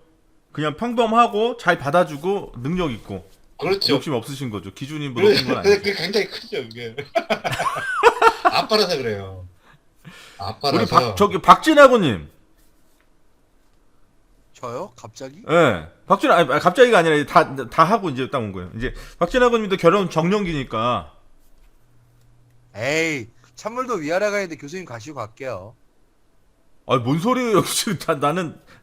Speaker 2: 그냥 평범하고 잘 받아주고 능력 있고
Speaker 5: 그렇죠.
Speaker 2: 욕심 없으신 거죠. 기준이 뭐 높은 건 아니죠.
Speaker 5: 그게 굉장히 크죠. 그게. 아빠라서 그래요.
Speaker 2: 우리
Speaker 5: 아빠라서.
Speaker 2: 박진아고님.
Speaker 4: 저요? 갑자기?
Speaker 2: 예. 네. 갑자기가 아니라 다 하고 이제 딱 온 거예요. 이제 박진아고님도 결혼 정년기니까.
Speaker 4: 에이, 찬물도 위아래 가야 돼. 교수님 가시고 갈게요.
Speaker 2: 뭔 소리예요?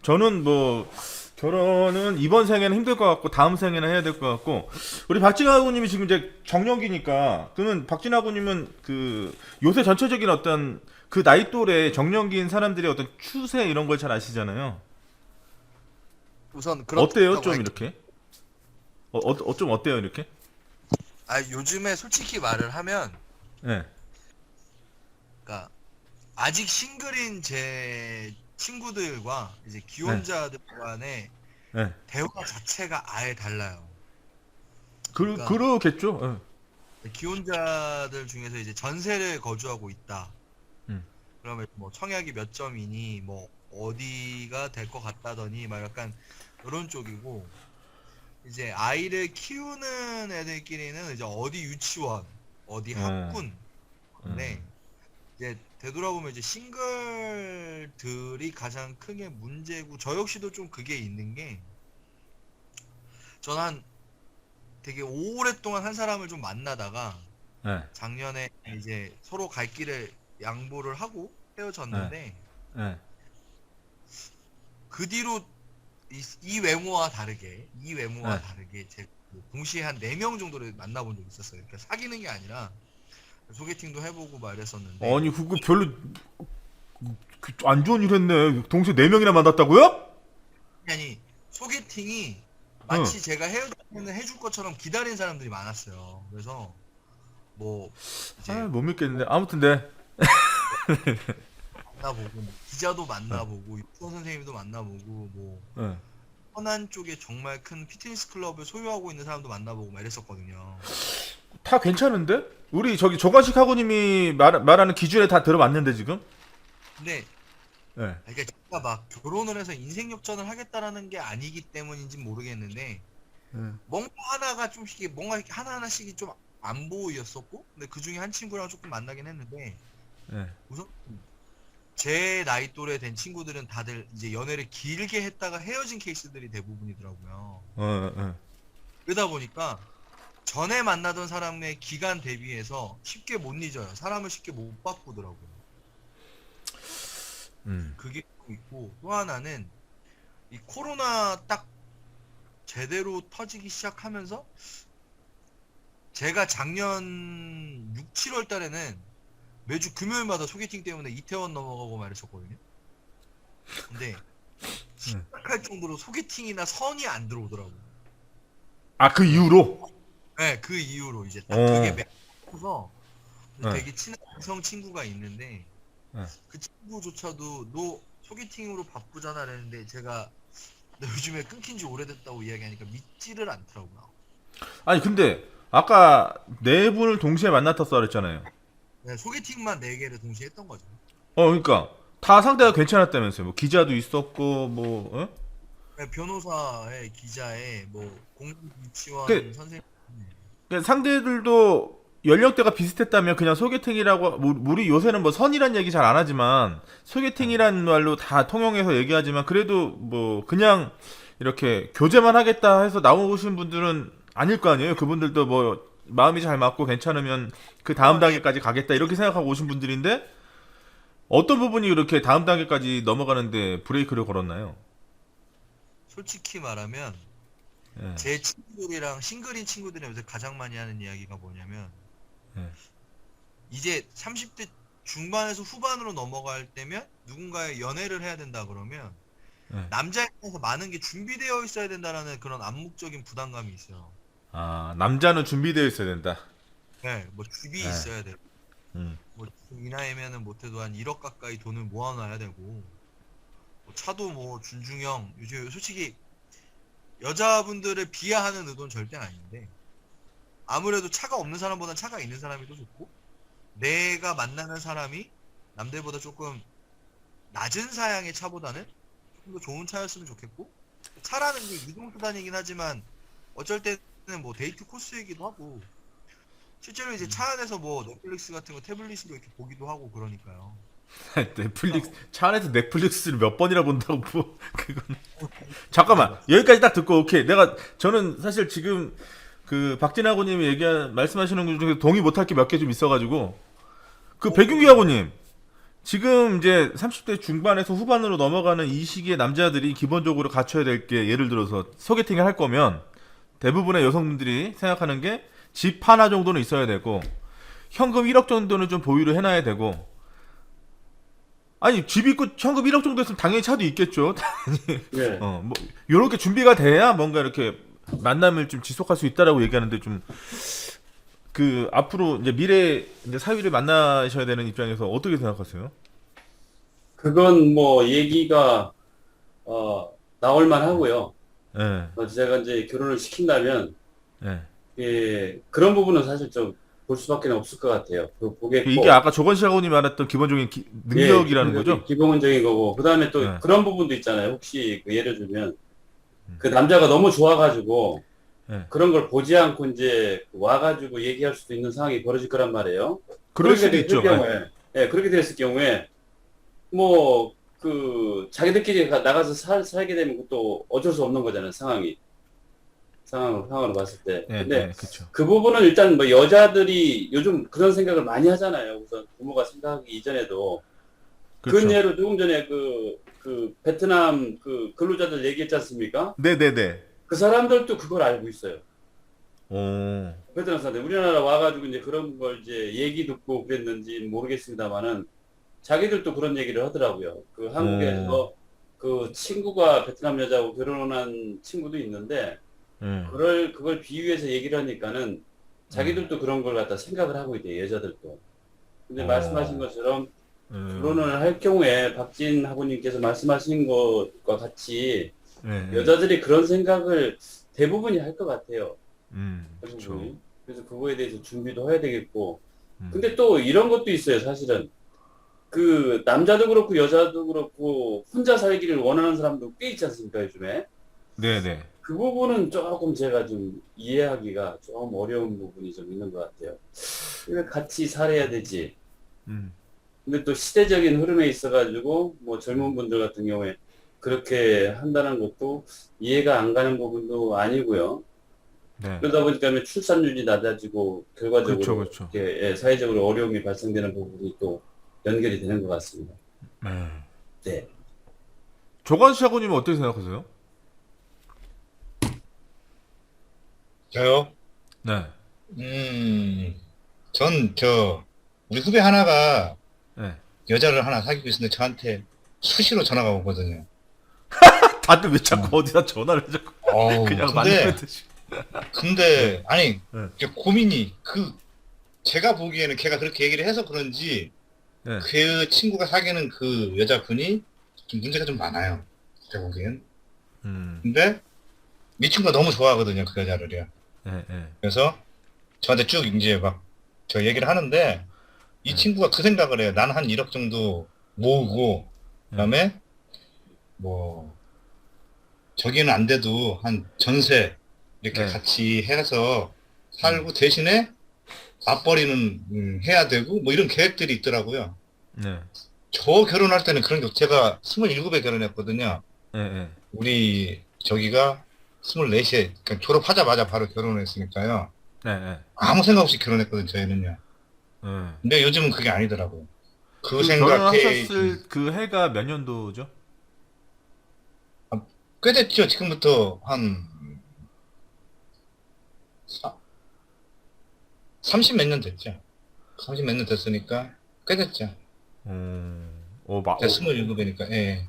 Speaker 2: 저는 뭐 결혼은 이번 생에는 힘들 것 같고 다음 생에는 해야 될 것 같고 우리 박진아고님이 지금 이제 정년기니까 그러면 박진아고님은 그 요새 전체적인 어떤 그 나이 또래 정년기인 사람들의 어떤 추세 이런 걸 잘 아시잖아요.
Speaker 4: 우선
Speaker 2: 어때요? 좀 이렇게? 좀 어때요? 이렇게?
Speaker 4: 요즘에 솔직히 말을 하면
Speaker 2: 네.
Speaker 4: 그러니까 아직 싱글인 제 친구들과 이제 기혼자들 간의
Speaker 2: 네.
Speaker 4: 대화 자체가 아예 달라요.
Speaker 2: 그러겠죠. 네.
Speaker 4: 기혼자들 중에서 이제 전세를 거주하고 있다.
Speaker 2: 음.
Speaker 4: 그러면 뭐 청약이 몇 점이니 뭐 어디가 될 것 같다더니 막 약간 이런 쪽이고 이제 아이를 키우는 애들끼리는 이제 어디 유치원, 어디 학군. 근데 이제 되돌아보면 이제 싱글들이 가장 크게 문제고 저 역시도 좀 그게 있는 게 전 한 되게 오랫동안 한 사람을 좀 만나다가
Speaker 2: 네.
Speaker 4: 작년에 이제 서로 갈 길을 양보를 하고 헤어졌는데
Speaker 2: 네.
Speaker 4: 그 뒤로 이 외모와 다르게 제가 동시에 한 4명 정도를 만나본 적이 있었어요. 그러니까 사귀는 게 아니라 소개팅도 해보고 막 이랬었는데
Speaker 2: 아니 그거 별로 안 좋은 일 했네. 동시에 4명이나 만났다고요?
Speaker 4: 아니 소개팅이 마치 제가 헤어지면 해줄 것처럼 기다린 사람들이 많았어요. 그래서 뭐 이제
Speaker 2: 못 믿겠는데 아무튼 네.
Speaker 4: 만나보고 뭐 기자도 만나보고 육선 선생님도 만나보고 뭐
Speaker 2: 네.
Speaker 4: 천안 쪽에 정말 큰 피트니스 클럽을 소유하고 있는 사람도 만나보고 막 이랬었거든요.
Speaker 2: 다 괜찮은데? 우리 조관식 학우님이 말하는 기준에 다 들어맞는데 지금?
Speaker 4: 근데
Speaker 2: 네.
Speaker 4: 그러니까 제가 막 결혼을 해서 인생 역전을 하겠다라는 게 아니기 때문인지 모르겠는데 뭔가 하나가 좀씩 뭔가 하나하나씩이 좀 안 보였었고 근데 그 중에 한 친구랑 조금 만나긴 했는데
Speaker 2: 네.
Speaker 4: 우선 제 나이 또래 된 친구들은 다들 이제 연애를 길게 했다가 헤어진 케이스들이 대부분이더라고요. 그러다 보니까 전에 만나던 사람의 기간 대비해서 쉽게 못 잊어요. 사람을 쉽게 못 바꾸더라고요. 그게 있고, 또 하나는 이 코로나 딱 제대로 터지기 시작하면서 제가 작년 6, 7월 달에는 매주 금요일마다 소개팅 때문에 이태원 넘어가고 말했었거든요. 근데 시작할 정도로 소개팅이나 선이 안 들어오더라고요.
Speaker 2: 아, 그 이후로?
Speaker 4: 네, 그 이후로 이제 딱
Speaker 2: 어.
Speaker 4: 그게 맥혀서
Speaker 2: 네.
Speaker 4: 되게 친한 여성 친구가 있는데
Speaker 2: 네.
Speaker 4: 그 친구조차도 너 소개팅으로 바쁘잖아 그랬는데 제가 너 요즘에 끊긴 지 오래됐다고 이야기하니까 믿지를 않더라고요.
Speaker 2: 아니, 근데 아까 네 분을 동시에 만났다 그랬잖아요.
Speaker 4: 네, 소개팅만 4개를 동시에 했던 거죠.
Speaker 2: 그러니까 다 상대가 괜찮았다면서요. 뭐 기자도 있었고 뭐
Speaker 4: 네, 변호사의 기자의 뭐 공직 유치원
Speaker 2: 그-
Speaker 4: 선생님.
Speaker 2: 그러니까 상대들도 연령대가 비슷했다면 그냥 소개팅이라고 우리 요새는 뭐 선이란 얘기 잘 안 하지만 소개팅이란 말로 다 통용해서 얘기하지만 그래도 뭐 그냥 이렇게 교제만 하겠다 해서 나오신 분들은 아닐 거 아니에요. 그분들도 뭐 마음이 잘 맞고 괜찮으면 그 다음 단계까지 가겠다 이렇게 생각하고 오신 분들인데 어떤 부분이 이렇게 다음 단계까지 넘어가는데 브레이크를 걸었나요?
Speaker 4: 솔직히 말하면
Speaker 2: 예.
Speaker 4: 제 친구들이랑 싱글인 친구들이 요새 가장 많이 하는 이야기가 뭐냐면
Speaker 2: 네.
Speaker 4: 이제 30대 중반에서 후반으로 넘어갈 때면 누군가의 연애를 해야 된다 그러면
Speaker 2: 네.
Speaker 4: 남자에 대해서 많은 게 준비되어 있어야 된다라는 그런 암묵적인 부담감이 있어요.
Speaker 2: 아, 남자는 준비되어 있어야 된다.
Speaker 4: 네, 뭐 집이
Speaker 2: 네.
Speaker 4: 있어야 되고
Speaker 2: 음.
Speaker 4: 뭐 이 나이면은 못해도 한 1억 가까이 돈을 모아놔야 되고 뭐 차도 뭐 준중형 요즘 솔직히 여자분들을 비하하는 의도는 절대 아닌데 아무래도 차가 없는 사람보다 차가 있는 사람이 더 좋고 내가 만나는 사람이 남들보다 조금 낮은 사양의 차보다는 조금 더 좋은 차였으면 좋겠고 차라는 게 이동수단이긴 하지만 어쩔 때는 뭐 데이트 코스이기도 하고 실제로 이제 차 안에서 뭐 넷플릭스 같은 거 태블릿으로 이렇게 보기도 하고 그러니까요.
Speaker 2: 넷플릭스 차 안에서 넷플릭스를 몇 번이나 본다고 뭐 그건 잠깐만 여기까지 딱 듣고 오케이 저는 사실 지금 그 박진아고님이 말씀하시는 것 중에 동의 못할 게 몇 개 좀 있어가지고 그 백윤기 아고님 지금 이제 30대 중반에서 후반으로 넘어가는 이 시기에 남자들이 기본적으로 갖춰야 될 게 예를 들어서 소개팅을 할 거면 대부분의 여성분들이 생각하는 게 집 하나 정도는 있어야 되고 현금 1억 정도는 좀 보유를 해놔야 되고 아니 집 있고 현금 1억 정도 있으면 당연히 차도 있겠죠.
Speaker 3: 네.
Speaker 2: 뭐 요렇게 준비가 돼야 뭔가 이렇게 만남을 좀 지속할 수 있다라고 얘기하는데 좀 그 앞으로 이제 미래 이제 사위를 만나셔야 되는 입장에서 어떻게 생각하세요?
Speaker 3: 그건 뭐 얘기가 나올 만하고요.
Speaker 2: 예.
Speaker 3: 제가 이제 결혼을 시킨다면
Speaker 2: 예.
Speaker 3: 예, 그런 부분은 사실 좀 볼 수밖에 없을 것 같아요. 보겠고
Speaker 2: 이게 아까 조건시 아고님이 말했던 기본적인 능력이라는
Speaker 3: 예,
Speaker 2: 거죠?
Speaker 3: 기본적인 거고 그다음에 또
Speaker 2: 네.
Speaker 3: 그런 부분도 있잖아요. 혹시 그 예를 들면 그 남자가 너무 좋아가지고
Speaker 2: 네.
Speaker 3: 그런 걸 보지 않고 이제 와가지고 얘기할 수도 있는 상황이 벌어질 거란 말이에요.
Speaker 2: 그럴 수도
Speaker 3: 그렇게
Speaker 2: 있죠.
Speaker 3: 됐을 경우에, 예, 그렇게 됐을 경우에 뭐 그 자기들끼리 나가서 살게 되면 또 어쩔 수 없는 거잖아요. 상황으로 봤을 때.
Speaker 2: 예,
Speaker 3: 근데
Speaker 2: 예, 그렇죠.
Speaker 3: 그 부분은 일단 뭐 여자들이 요즘 그런 생각을 많이 하잖아요. 우선 부모가 생각하기 이전에도.
Speaker 2: 그렇죠.
Speaker 3: 그 예로 조금 전에 그 베트남 그 근로자들 얘기했지 않습니까?
Speaker 2: 네네네.
Speaker 3: 그 사람들도 그걸 알고 있어요.
Speaker 2: 오.
Speaker 3: 베트남 사람들. 우리나라 와가지고 이제 그런 걸 이제 얘기 듣고 그랬는지 모르겠습니다만은 자기들도 그런 얘기를 하더라고요. 그 한국에서 그 친구가 베트남 여자하고 결혼한 친구도 있는데 그걸 비유해서 얘기를 하니까는 자기들도 그런 걸 갖다 생각을 하고 있대요, 여자들도. 근데 말씀하신 것처럼 결혼을 할 경우에 박진 학우님께서 말씀하신 것과 같이 여자들이 그런 생각을 대부분이 할 것 같아요.
Speaker 2: 그렇죠.
Speaker 3: 대부분이. 그래서 그거에 대해서 준비도 해야 되겠고. 근데 또 이런 것도 있어요, 사실은. 그 남자도 그렇고 여자도 그렇고 혼자 살기를 원하는 사람도 꽤 있지 않습니까, 요즘에?
Speaker 2: 네네.
Speaker 3: 그 부분은 조금 제가 좀 이해하기가 좀 어려운 부분이 좀 있는 것 같아요. 왜 같이 살아야 되지? 근데 또 시대적인 흐름에 있어가지고 뭐 젊은 분들 같은 경우에 그렇게 한다는 것도 이해가 안 가는 부분도 아니고요.
Speaker 2: 네.
Speaker 3: 그러다 보니까 출산율이 낮아지고 결과적으로
Speaker 2: 그렇죠.
Speaker 3: 이렇게 사회적으로 어려움이 발생되는 부분이 또 연결이 되는 것 같습니다. 네.
Speaker 2: 조관수 샤고님은 어떻게 생각하세요?
Speaker 5: 저요?
Speaker 2: 네.
Speaker 5: 우리 후배 하나가
Speaker 2: 네.
Speaker 5: 여자를 하나 사귀고 있는데 저한테 수시로 전화가 오거든요.
Speaker 2: 다들 왜 자꾸 어디다 전화를 자꾸 그냥 만나면 되지.
Speaker 5: 근데, 아니,
Speaker 2: 네.
Speaker 5: 이게 고민이, 제가 보기에는 걔가 그렇게 얘기를 해서 그런지,
Speaker 2: 네.
Speaker 5: 그 친구가 사귀는 그 여자분이 좀 문제가 좀 많아요. 제가 보기엔. 근데, 이 친구가 너무 좋아하거든요, 그 여자를요.
Speaker 2: 네, 네.
Speaker 5: 그래서, 저한테 쭉 이제 저 얘기를 하는데, 이
Speaker 2: 네.
Speaker 5: 친구가 그 생각을 해요. 나는 한 1억 정도 모으고, 그 다음에, 저기는 안 돼도 한 전세, 이렇게
Speaker 2: 네.
Speaker 5: 같이 해서 살고 대신에 맞벌이는 해야 되고, 뭐 이런 계획들이 있더라고요.
Speaker 2: 네.
Speaker 5: 저 결혼할 때는 그런 게, 제가 27에 결혼했거든요.
Speaker 2: 네, 네.
Speaker 5: 우리, 저기가 24시에, 그러니까 졸업하자마자 바로 결혼했으니까요.
Speaker 2: 네, 네.
Speaker 5: 아무 생각 없이 결혼했거든요, 저희는요.
Speaker 2: 네.
Speaker 5: 근데 요즘은 그게 아니더라고요. 그
Speaker 2: 그
Speaker 5: 생각해,
Speaker 2: 결혼하셨을 그 해가 몇 년도죠?
Speaker 5: 꽤 됐죠. 지금부터 한 30 몇 년 됐죠. 30 몇 년 됐으니까 꽤 됐죠. 제가 27이니까, 예.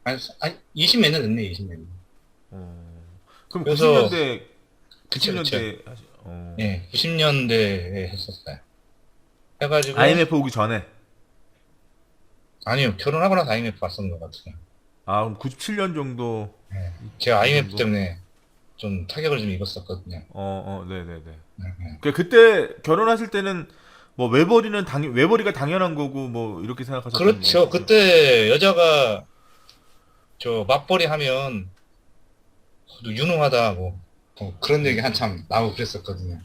Speaker 5: 아니, 20 몇 년 됐네, 20 몇 년.
Speaker 2: 그럼
Speaker 5: 그래서-
Speaker 2: 90년대
Speaker 5: 그쵸, 그쵸.
Speaker 2: 90년대
Speaker 5: 예, 90년대에 했었어요. 해가지고,
Speaker 2: IMF 오기 전에.
Speaker 5: 아니요, 결혼하고 나서 IMF 왔었던 것 같아요.
Speaker 2: 아, 그럼 97년 정도.
Speaker 5: 제가 IMF
Speaker 2: 정도?
Speaker 5: 때문에 좀 타격을 좀 입었었거든요.
Speaker 2: 네, 네, 네.
Speaker 5: 네.
Speaker 2: 그때 결혼하실 때는 뭐 외벌이가 당연한 거고 뭐 이렇게 생각하셨던
Speaker 5: 그렇죠.
Speaker 2: 거죠?
Speaker 5: 그때 여자가 맞벌이 하면 유능하다고 그런 얘기 한참 나오고 그랬었거든요.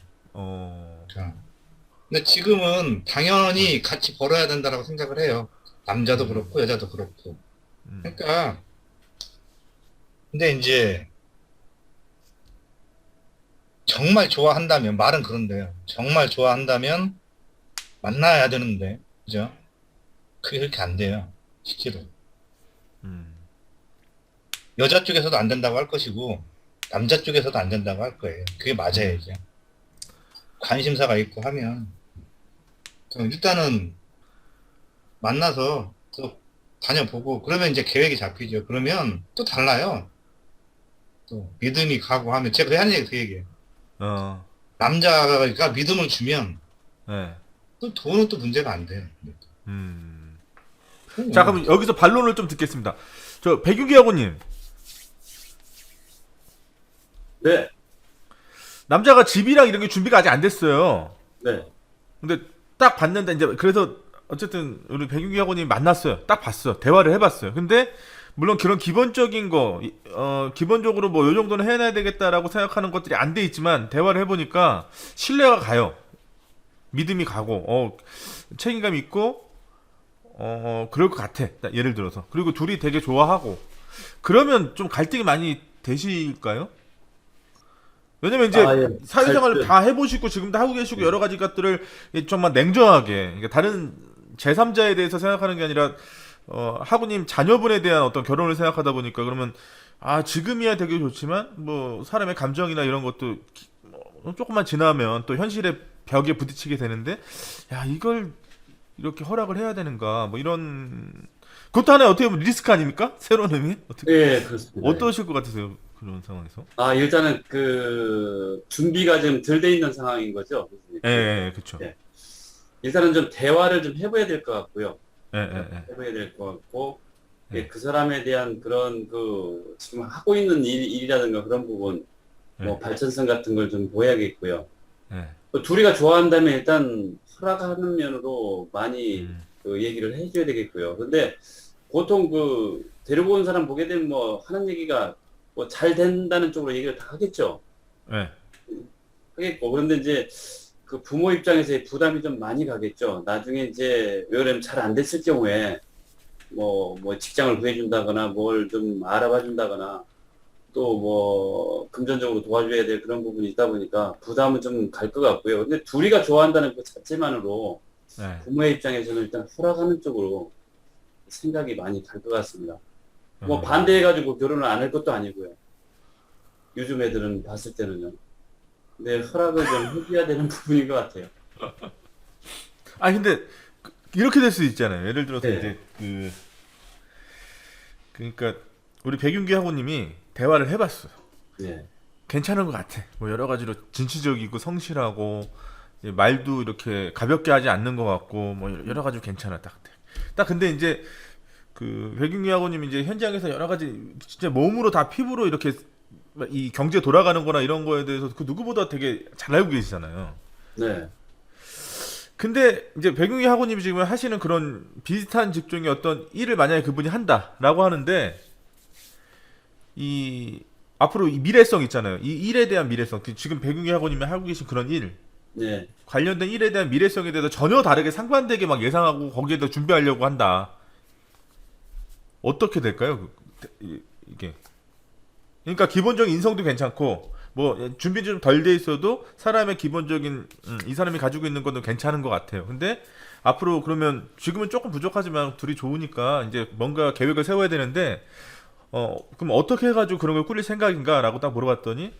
Speaker 5: 근데 지금은 당연히 같이 벌어야 된다라고 생각을 해요. 남자도 그렇고 여자도 그렇고. 그러니까 근데 이제 정말 좋아한다면, 말은 그런데요. 정말 좋아한다면 만나야 되는데, 그죠? 그게 그렇게 안 돼요. 실제로. 여자 쪽에서도 안 된다고 할 것이고, 남자 쪽에서도 안 된다고 할 거예요. 그게 맞아요, 이제. 관심사가 있고 하면. 그럼 일단은 만나서 또 다녀보고, 그러면 이제 계획이 잡히죠. 그러면 또 달라요. 또 믿음이 가고 하면, 제가 그 한 얘기 그 얘기예요. 남자가 믿음을 주면,
Speaker 2: 네.
Speaker 5: 또 돈은 또 문제가 안 돼요.
Speaker 2: 자, 그럼 여기서 반론을 좀 듣겠습니다. 저 백윤기 하고님,
Speaker 3: 네.
Speaker 2: 남자가 집이랑 이런 게 준비가 아직 안 됐어요.
Speaker 3: 네.
Speaker 2: 근데 딱 봤는데 이제 그래서 어쨌든 우리 백윤기 하고님 만났어요. 딱 봤어요. 대화를 해봤어요. 근데 물론 그런 기본적인 거, 기본적으로 뭐 요 정도는 해놔야 되겠다라고 생각하는 것들이 안 돼 있지만 대화를 해보니까 신뢰가 가요. 믿음이 가고, 책임감 있고, 그럴 것 같아. 예를 들어서. 그리고 둘이 되게 좋아하고. 그러면 좀 갈등이 많이 되실까요? 왜냐면 이제
Speaker 3: 예.
Speaker 2: 사회생활을
Speaker 3: 갈등.
Speaker 2: 다 해보시고 지금도 하고 계시고 여러 가지 것들을 정말 냉정하게, 그러니까 다른 제3자에 대해서 생각하는 게 아니라 하구님 자녀분에 대한 어떤 결혼을 생각하다 보니까 그러면 지금이야 되게 좋지만 뭐 사람의 감정이나 이런 것도 조금만 지나면 또 현실의 벽에 부딪히게 되는데 야 이걸 이렇게 허락을 해야 되는가 뭐 이런 그것도 하나의 어떻게 보면 리스크 아닙니까? 새로운 의미? 어떻게
Speaker 3: 예, 그렇습니다.
Speaker 2: 어떠실 것 같으세요? 그런 상황에서?
Speaker 3: 일단은 준비가 좀 덜 돼 있는 상황인 거죠.
Speaker 2: 예, 그렇죠.
Speaker 3: 예. 일단은 좀 대화를 좀 해봐야 될 것 같고요.
Speaker 2: 예.
Speaker 3: 해봐야 될 것 같고,
Speaker 2: 예.
Speaker 3: 그 사람에 대한 그런 지금 하고 있는 일이라든가 그런 부분, 뭐 발전성 같은 걸 좀 보여야겠고요. 또 둘이가 좋아한다면 일단 허락하는 면으로 많이 얘기를 해줘야 되겠고요. 근데 보통 데리고 온 사람 보게 되면 뭐 하는 얘기가 뭐 잘 된다는 쪽으로 얘기를 다 하겠죠.
Speaker 2: 예.
Speaker 3: 하겠고. 그런데 이제 그 부모 입장에서의 부담이 좀 많이 가겠죠. 나중에 이제 왜 그러면 잘 안 됐을 경우에 뭐 직장을 구해준다거나 뭘 좀 알아봐 준다거나 또 뭐 금전적으로 도와줘야 될 그런 부분이 있다 보니까 부담은 좀 갈 것 같고요. 근데 둘이가 좋아한다는 그 자체만으로 부모의 입장에서는 일단 허락하는 쪽으로 생각이 많이 갈 것 같습니다. 뭐 반대해가지고 결혼을 안 할 것도 아니고요. 요즘 애들은 봤을 때는요. 근데 허락을 좀 해줘야 되는 부분인 것 같아요.
Speaker 2: 아 근데 이렇게 될 수 있잖아요. 예를 들어서
Speaker 3: 네.
Speaker 2: 이제 그러니까 우리 백윤기 학우님이 대화를 해봤어요.
Speaker 3: 네.
Speaker 2: 괜찮은 것 같아. 뭐 여러 가지로 진취적이고 성실하고 말도 이렇게 가볍게 하지 않는 것 같고 뭐 여러 가지로 괜찮아 딱 근데 이제 그 백윤기 학우님이 이제 현장에서 여러 가지 진짜 몸으로 다 피부로 이렇게 이 경제 돌아가는 거나 이런 거에 대해서 그 누구보다 되게 잘 알고 계시잖아요.
Speaker 3: 네.
Speaker 2: 근데 이제 백윤기 학우님이 지금 하시는 그런 비슷한 직종의 어떤 일을 만약에 그분이 한다라고 하는데 이 앞으로 이 미래성 있잖아요. 이 일에 대한 미래성. 지금 백윤기 학우님이 하고 계신 그런 일
Speaker 3: 네.
Speaker 2: 관련된 일에 대한 미래성에 대해서 전혀 다르게 상반되게 막 예상하고 거기에다 준비하려고 한다. 어떻게 될까요? 이게. 그러니까 기본적인 인성도 괜찮고 뭐 준비 좀 덜 돼 있어도 사람의 기본적인 이 사람이 가지고 있는 것도 괜찮은 것 같아요. 근데 앞으로 그러면 지금은 조금 부족하지만 둘이 좋으니까 이제 뭔가 계획을 세워야 되는데 그럼 어떻게 해가지고 그런 걸 꾸릴 생각인가라고 딱 물어봤더니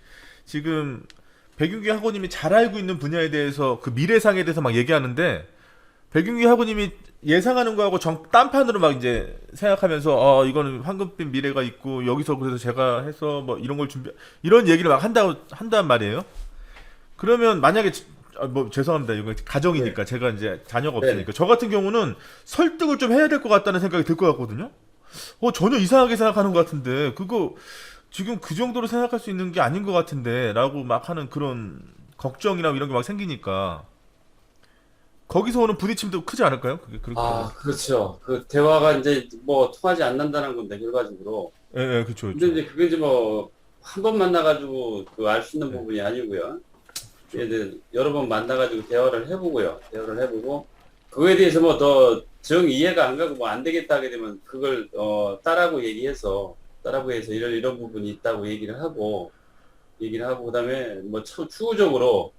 Speaker 2: 지금 백윤기 학우님이 잘 알고 있는 분야에 대해서 그 미래상에 대해서 막 얘기하는데 백윤기 학우님이 예상하는 거하고 딴판으로 막 이제 생각하면서 이거는 황금빛 미래가 있고 여기서 그래서 제가 해서 뭐 이런 걸 이런 얘기를 막 한단 말이에요. 그러면 만약에 뭐 죄송합니다. 이거 가정이니까 제가 이제 자녀가 없으니까
Speaker 3: 네.
Speaker 2: 저 같은 경우는 설득을 좀 해야 될 것 같다는 생각이 들 것 같거든요. 전혀 이상하게 생각하는 것 같은데 그거 지금 그 정도로 생각할 수 있는 게 아닌 것 같은데 라고 막 하는 그런 걱정이나 이런 게 막 생기니까 거기서 오는 부딪힘도 크지 않을까요? 그게 그렇게
Speaker 3: 아, 그렇죠. 그 대화가 이제 뭐 통하지 않는다는 건데, 결과적으로.
Speaker 2: 예, 그렇죠.
Speaker 3: 근데 이제 그게 이제 뭐, 한 번 만나가지고 그 알 수 있는 부분이 아니고요. 이제 여러 번 만나가지고 대화를 해보고요. 대화를 해보고, 그거에 대해서 뭐 더 정 이해가 안 가고 뭐 안 되겠다 하게 되면 그걸, 딸하고 얘기해서 이런 부분이 있다고 얘기를 하고, 그 다음에 뭐 추후적으로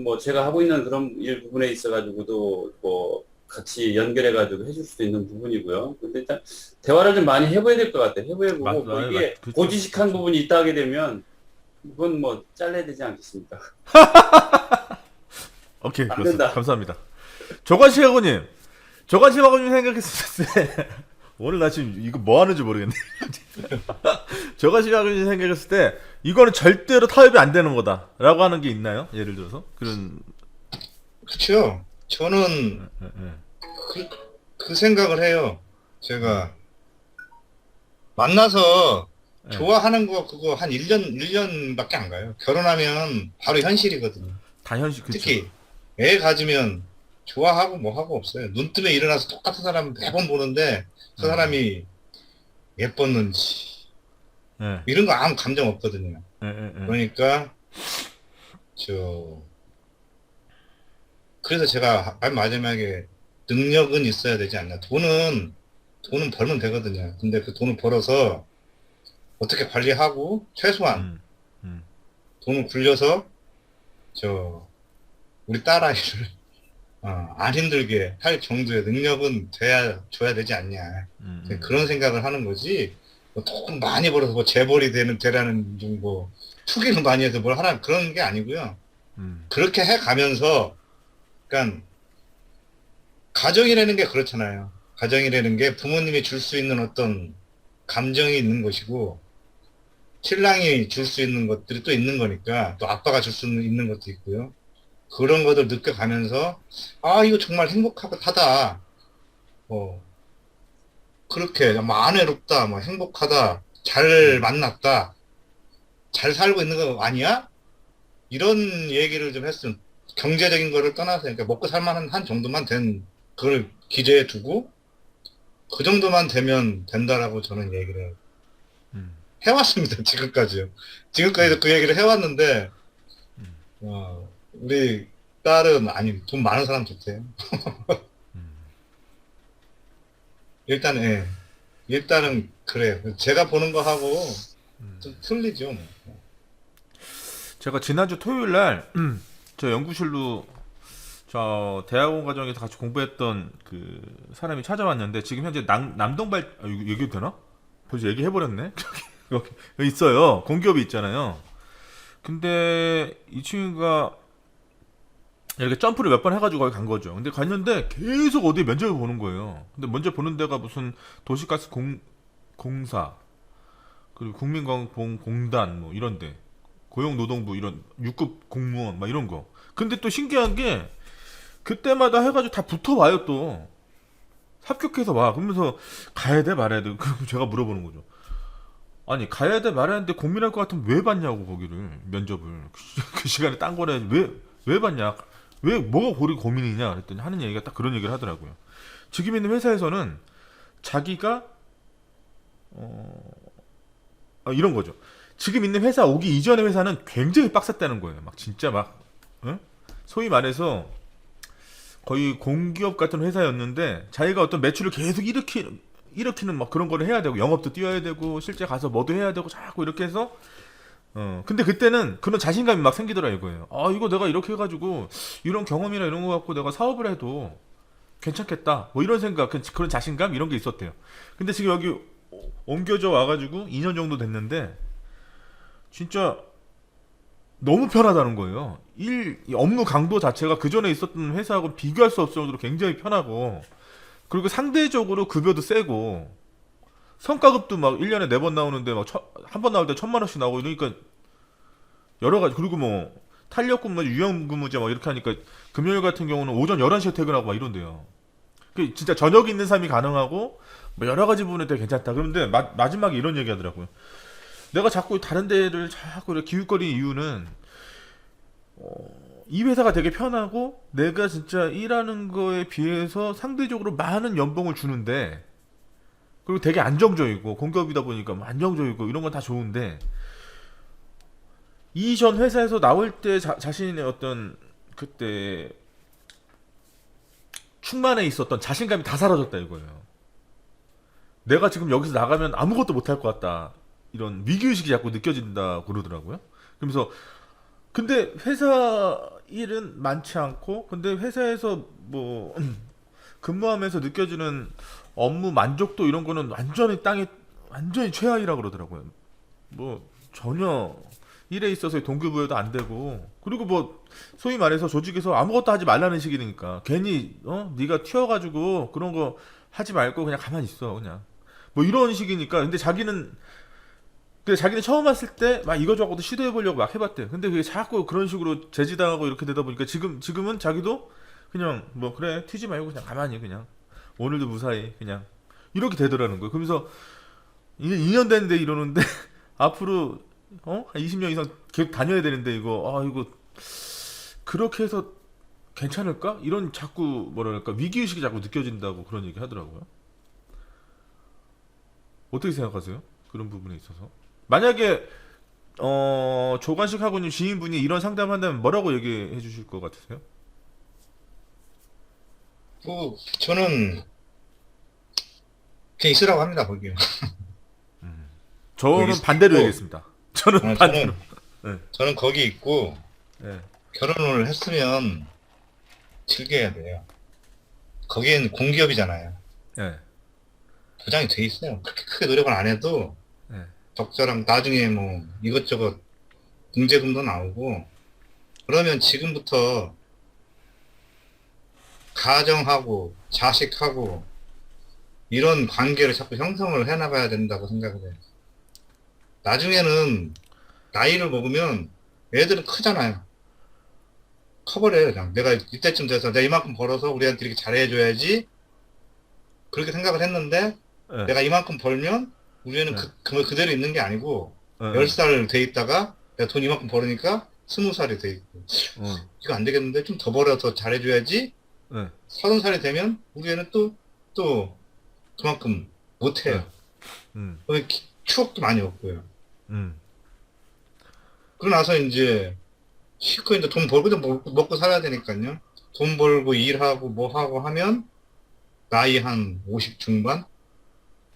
Speaker 3: 뭐 제가 하고 있는 그런 일 부분에 있어가지고도 뭐 같이 연결해가지고 해줄 수도 있는 부분이고요. 근데 일단 대화를 좀 많이 해봐야 될 것 같아요. 해보고 뭐 이게
Speaker 2: 그쵸,
Speaker 3: 고지식한
Speaker 2: 그쵸.
Speaker 3: 부분이 있다 하게 되면 그건 뭐 잘라야 되지 않겠습니까?
Speaker 2: 오케이,
Speaker 3: 안
Speaker 2: 그렇습니다.
Speaker 3: 된다.
Speaker 2: 감사합니다. 조관식 학우님 생각했을 때 오늘 나 지금 이거 뭐 하는지 모르겠네. 조관식 학우님 생각했을 때 이거는 절대로 타협이 안 되는 거다라고 하는 게 있나요? 예를 들어서 그런
Speaker 5: 그렇죠. 저는
Speaker 2: 예, 예.
Speaker 5: 그 생각을 해요. 제가 만나서
Speaker 2: 예.
Speaker 5: 좋아하는 거 그거 한 1년밖에 안 가요. 결혼하면 바로 현실이거든요.
Speaker 2: 다 현실 그쵸.
Speaker 5: 특히 애 가지면 좋아하고 뭐 하고 없어요. 눈 뜨면 일어나서 똑같은 사람 매번 보는데 그 사람이 예뻤는지
Speaker 2: 예.
Speaker 5: 이런 거 아무 감정 없거든요.
Speaker 2: 예.
Speaker 5: 그러니까 그래서 제가 맨 마지막에 능력은 있어야 되지 않나. 돈은 벌면 되거든요. 근데 그 돈을 벌어서 어떻게 관리하고 최소한 돈을 굴려서 우리 딸아이를 안 힘들게 할 정도의 능력은 줘야 되지 않냐. 그런 생각을 하는 거지. 뭐 돈 많이 벌어서 뭐 재벌이 되라는 뭐 투기를 많이 해서 뭘 하라 그런 게 아니고요. 그렇게 해 가면서 그러니까 가정이라는 게 그렇잖아요. 가정이라는 게 부모님이 줄 수 있는 어떤 감정이 있는 것이고 신랑이 줄 수 있는 것들이 또 있는 거니까 또 아빠가 줄 수 있는 것도 있고요. 그런 것들 느껴가면서 이거 정말 행복하다. 그렇게 안 외롭다, 행복하다, 잘 만났다, 잘 살고 있는 거 아니야? 이런 얘기를 좀 했으면 경제적인 거를 떠나서 그러니까 먹고 살만한 한 정도만 그걸 기재해 두고 그 정도만 되면 된다라고 저는 얘기를 해왔습니다. 지금까지요. 지금까지도 그 얘기를 해왔는데 우리 딸은 아니 돈 많은 사람 좋대요. 일단은 그래요. 제가 보는 거하고 좀 틀리죠.
Speaker 2: 제가 지난주 토요일 날 저 연구실로 저 대학원 과정에서 같이 공부했던 그 사람이 찾아왔는데 지금 현재 남동발 이거 얘기해도 되나? 벌써 얘기해버렸네. 여기 있어요. 공기업이 있잖아요. 근데 이 친구가 이렇게 점프를 몇 번 해가지고 거기 간 거죠. 근데 갔는데 계속 어디 면접을 보는 거예요. 근데 먼저 보는 데가 무슨 도시가스 공사 그리고 국민광공공단 뭐 이런데 고용노동부 이런 6급 공무원 막 이런 거. 근데 또 신기한 게 그때마다 해가지고 다 붙어와요 또. 합격해서 와. 그러면서 가야 돼 말아야 돼. 그럼 제가 물어보는 거죠. 아니 가야 돼 말아야 되는데 고민할 것 같으면 왜 봤냐고 거기를 면접을 그 시간에 딴 거래 왜 봤냐 왜 뭐가 고민이냐 그랬더니 하는 얘기가 딱 그런 얘기를 하더라고요. 지금 있는 회사에서는 자기가 이런 거죠. 지금 있는 회사 오기 이전의 회사는 굉장히 빡셌다는 거예요. 막 진짜 막 응? 소위 말해서 거의 공기업 같은 회사였는데 자기가 어떤 매출을 계속 일으키는 막 그런 거를 해야 되고 영업도 뛰어야 되고 실제 가서 뭐도 해야 되고 자꾸 이렇게 해서 근데 그때는 그런 자신감이 막 생기더라 이거예요. 아 이거 내가 이렇게 해가지고 이런 경험이나 이런 거 갖고 내가 사업을 해도 괜찮겠다 뭐 이런 생각 그런 자신감 이런 게 있었대요. 근데 지금 여기 옮겨져 와가지고 2년 정도 됐는데 진짜 너무 편하다는 거예요. 이 업무 강도 자체가 그 전에 있었던 회사하고 비교할 수 없을 정도로 굉장히 편하고 그리고 상대적으로 급여도 세고 성과급도 막 1년에 4번 나오는데 막 한 번 나올 때 1,000만 원씩 나오고 이러니까 여러 가지 그리고 뭐 탄력근무, 유연근무제 막 이렇게 하니까 금요일 같은 경우는 오전 11시에 퇴근하고 막 이런데요. 그 진짜 저녁 있는 삶이 가능하고 뭐 여러 가지 부분에 되게 괜찮다. 그런데 마지막에 이런 얘기 하더라고요. 내가 자꾸 다른 데를 자꾸 이렇게 기웃거리는 이유는 이 회사가 되게 편하고 내가 진짜 일하는 거에 비해서 상대적으로 많은 연봉을 주는데 그리고 되게 안정적이고 공기업이다 보니까 뭐 안정적이고 이런 건 다 좋은데 이전 회사에서 나올 때 자신의 어떤 그때 충만해 있었던 자신감이 다 사라졌다 이거예요. 내가 지금 여기서 나가면 아무것도 못할 것 같다. 이런 위기의식이 자꾸 느껴진다 그러더라고요. 그러면서 근데 회사 일은 많지 않고 근데 회사에서 뭐 근무하면서 느껴지는 업무 만족도 이런 거는 완전히 최하위라 그러더라고요. 뭐 전혀 일에 있어서의 동기부여도 안 되고 그리고 뭐 소위 말해서 조직에서 아무것도 하지 말라는 식이니까 괜히 네가 튀어가지고 그런 거 하지 말고 그냥 가만히 있어 그냥 뭐 이런 식이니까 근데 자기는 처음 왔을 때 막 이거저거도 시도해보려고 막 해봤대요. 근데 그게 자꾸 그런 식으로 제지당하고 이렇게 되다 보니까 지금은 자기도 그냥 뭐 그래 튀지 말고 그냥 가만히 그냥 오늘도 무사히 그냥 이렇게 되더라는 거예요. 그러면서 이제 2년 됐는데 이러는데 앞으로 한 20년 이상 계속 다녀야 되는데 이거 그렇게 해서 괜찮을까? 이런 자꾸 뭐랄까 위기의식이 자꾸 느껴진다고 그런 얘기 하더라고요. 어떻게 생각하세요? 그런 부분에 있어서 만약에 조관식 하고님 지인분이 이런 상담한다면 뭐라고 얘기해 주실 것 같으세요?
Speaker 5: 저는 그냥 있으라고 합니다 거기요.
Speaker 2: 저는
Speaker 5: 거기
Speaker 2: 반대로
Speaker 5: 있고,
Speaker 2: 얘기했습니다. 저는 반대로. 네.
Speaker 5: 저는 거기 있고
Speaker 2: 네.
Speaker 5: 결혼을 했으면 즐겨야 돼요. 거기엔 공기업이잖아요.
Speaker 2: 네.
Speaker 5: 보장이 돼 있어요. 그렇게 크게 노력을 안 해도
Speaker 2: 네.
Speaker 5: 적절한 나중에 뭐 이것저것 공제금도 나오고 그러면 지금부터 가정하고 자식하고 이런 관계를 자꾸 형성을 해나가야 된다고 생각을 해요. 나중에는 나이를 먹으면 애들은 크잖아요. 커버려요. 그냥 내가 이때쯤 돼서 내가 이만큼 벌어서 우리한테 이렇게 잘해줘야지 그렇게 생각을 했는데
Speaker 2: 네.
Speaker 5: 내가 이만큼 벌면 우리 애는
Speaker 2: 네.
Speaker 5: 그대로 있는 게 아니고
Speaker 2: 네.
Speaker 5: 10살 돼 있다가 내가 돈 이만큼 벌으니까 20살이 돼 있고 이거 안 되겠는데 좀 더 벌어서 잘해줘야지
Speaker 2: 네.
Speaker 5: 30살이 되면 우리 애는 또 그만큼 못해요. 추억도 많이 없고요. 그러고 나서 이제 실컷 이제 돈 벌고 좀 먹고 살아야 되니까요. 돈 벌고 일하고 뭐 하고 하면 나이 한 50 중반?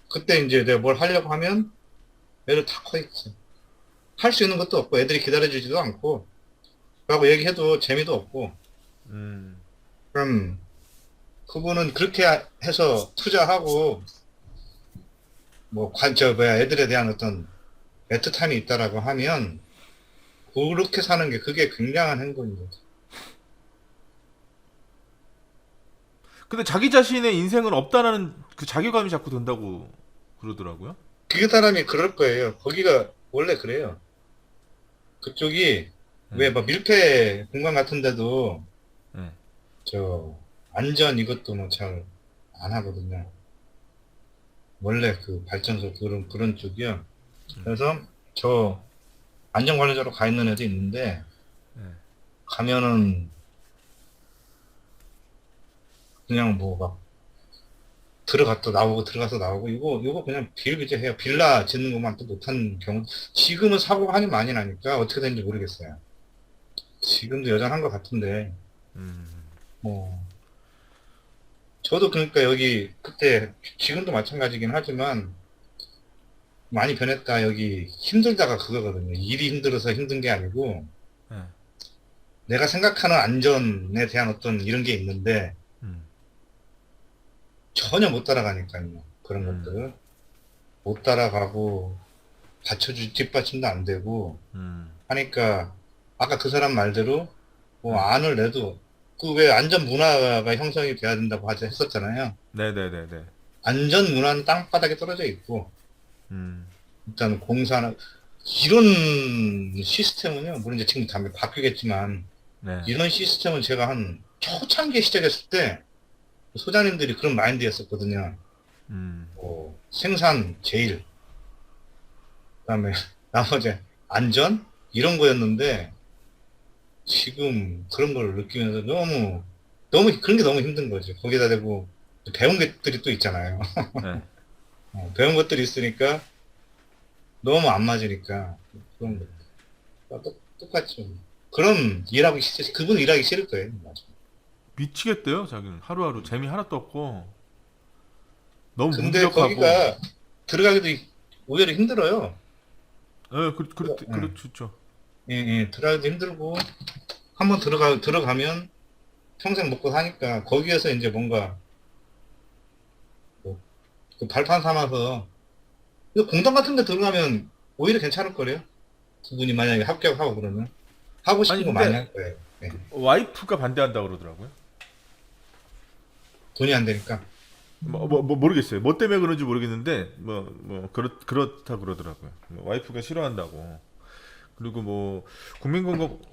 Speaker 5: 그때 이제 내가 뭘 하려고 하면 애들 다 커 있어. 할 수 있는 것도 없고 애들이 기다려주지도 않고 그러고 얘기해도 재미도 없고 그럼 그분은 그렇게 해서 투자하고 뭐 애들에 대한 어떤 애틋함이 있다라고 하면 그렇게 사는 게 그게 굉장한 행동인 거죠.
Speaker 2: 근데 자기 자신의 인생은 없다라는 그 자괴감이 자꾸 든다고 그러더라고요.
Speaker 5: 그 사람이 그럴 거예요. 거기가 원래 그래요. 그쪽이 왜 뭐 밀폐 공간 같은 데도
Speaker 2: 네.
Speaker 5: 저 안전 이것도 뭐 잘 안 하거든요. 원래 그 발전소 그런 쪽이요. 그래서 저 안전관리자로 가 있는 애도 있는데
Speaker 2: 네.
Speaker 5: 가면은 그냥 뭐 막 들어갔다 나오고 들어가서 나오고 이거 그냥 비일비재해요. 빌라 짓는 것만 또 못한 경우 지금은 사고가 한이 많이 나니까 어떻게 되는지 모르겠어요. 지금도 여전한 것 같은데 뭐 저도 그러니까 여기 그때 지금도 마찬가지긴 하지만 많이 변했다. 여기 힘들다가 그거거든요. 일이 힘들어서 힘든 게 아니고
Speaker 2: 네.
Speaker 5: 내가 생각하는 안전에 대한 어떤 이런 게 있는데 전혀 못 따라가니까요. 그런 것들을 못 따라가고 뒷받침도 안 되고 하니까 아까 그 사람 말대로 뭐 안을 내도 그 왜 안전 문화가 형성이 돼야 된다고 했었잖아요.
Speaker 2: 네네네네.
Speaker 5: 안전 문화는 땅바닥에 떨어져 있고
Speaker 2: 음.
Speaker 5: 일단 공사나 이런 시스템은요. 물론 이제 지금 다 바뀌겠지만
Speaker 2: 네.
Speaker 5: 이런 시스템은 제가 한 초창기에 시작했을 때 소장님들이 그런 마인드였었거든요. 뭐 생산 제일, 그다음에 나머지 안전 이런 거였는데 지금 그런 걸 느끼면서 너무 그런 게 너무 힘든 거죠. 거기다 대고 배운 것들이 또 있잖아요.
Speaker 2: 네.
Speaker 5: 배운 것들이 있으니까 너무 안 맞으니까 그런 거 똑같죠. 그럼 그분 일하기 싫을 거예요. 맞아.
Speaker 2: 미치겠대요. 자기는 하루하루 재미 하나도 없고 너무
Speaker 5: 근데
Speaker 2: 무기력하고.
Speaker 5: 거기가 들어가기도 오히려 힘들어요.
Speaker 2: 네,
Speaker 5: 네.
Speaker 2: 그렇죠.
Speaker 5: 예, 들어가기도 힘들고 한번 들어가면 평생 먹고 사니까 거기에서 이제 뭔가 뭐, 그 발판 삼아서 공단 같은 데 들어가면 오히려 괜찮을 거래요. 그분이 만약에 합격하고 그러면 하고 싶은
Speaker 2: 아니,
Speaker 5: 거
Speaker 2: 근데
Speaker 5: 많이 할 거예요. 네.
Speaker 2: 와이프가 반대한다고 그러더라고요.
Speaker 5: 돈이 안 되니까.
Speaker 2: 모르겠어요. 뭐 때문에 그런지 모르겠는데 그렇다 그러더라고요. 와이프가 싫어한다고. 그리고 뭐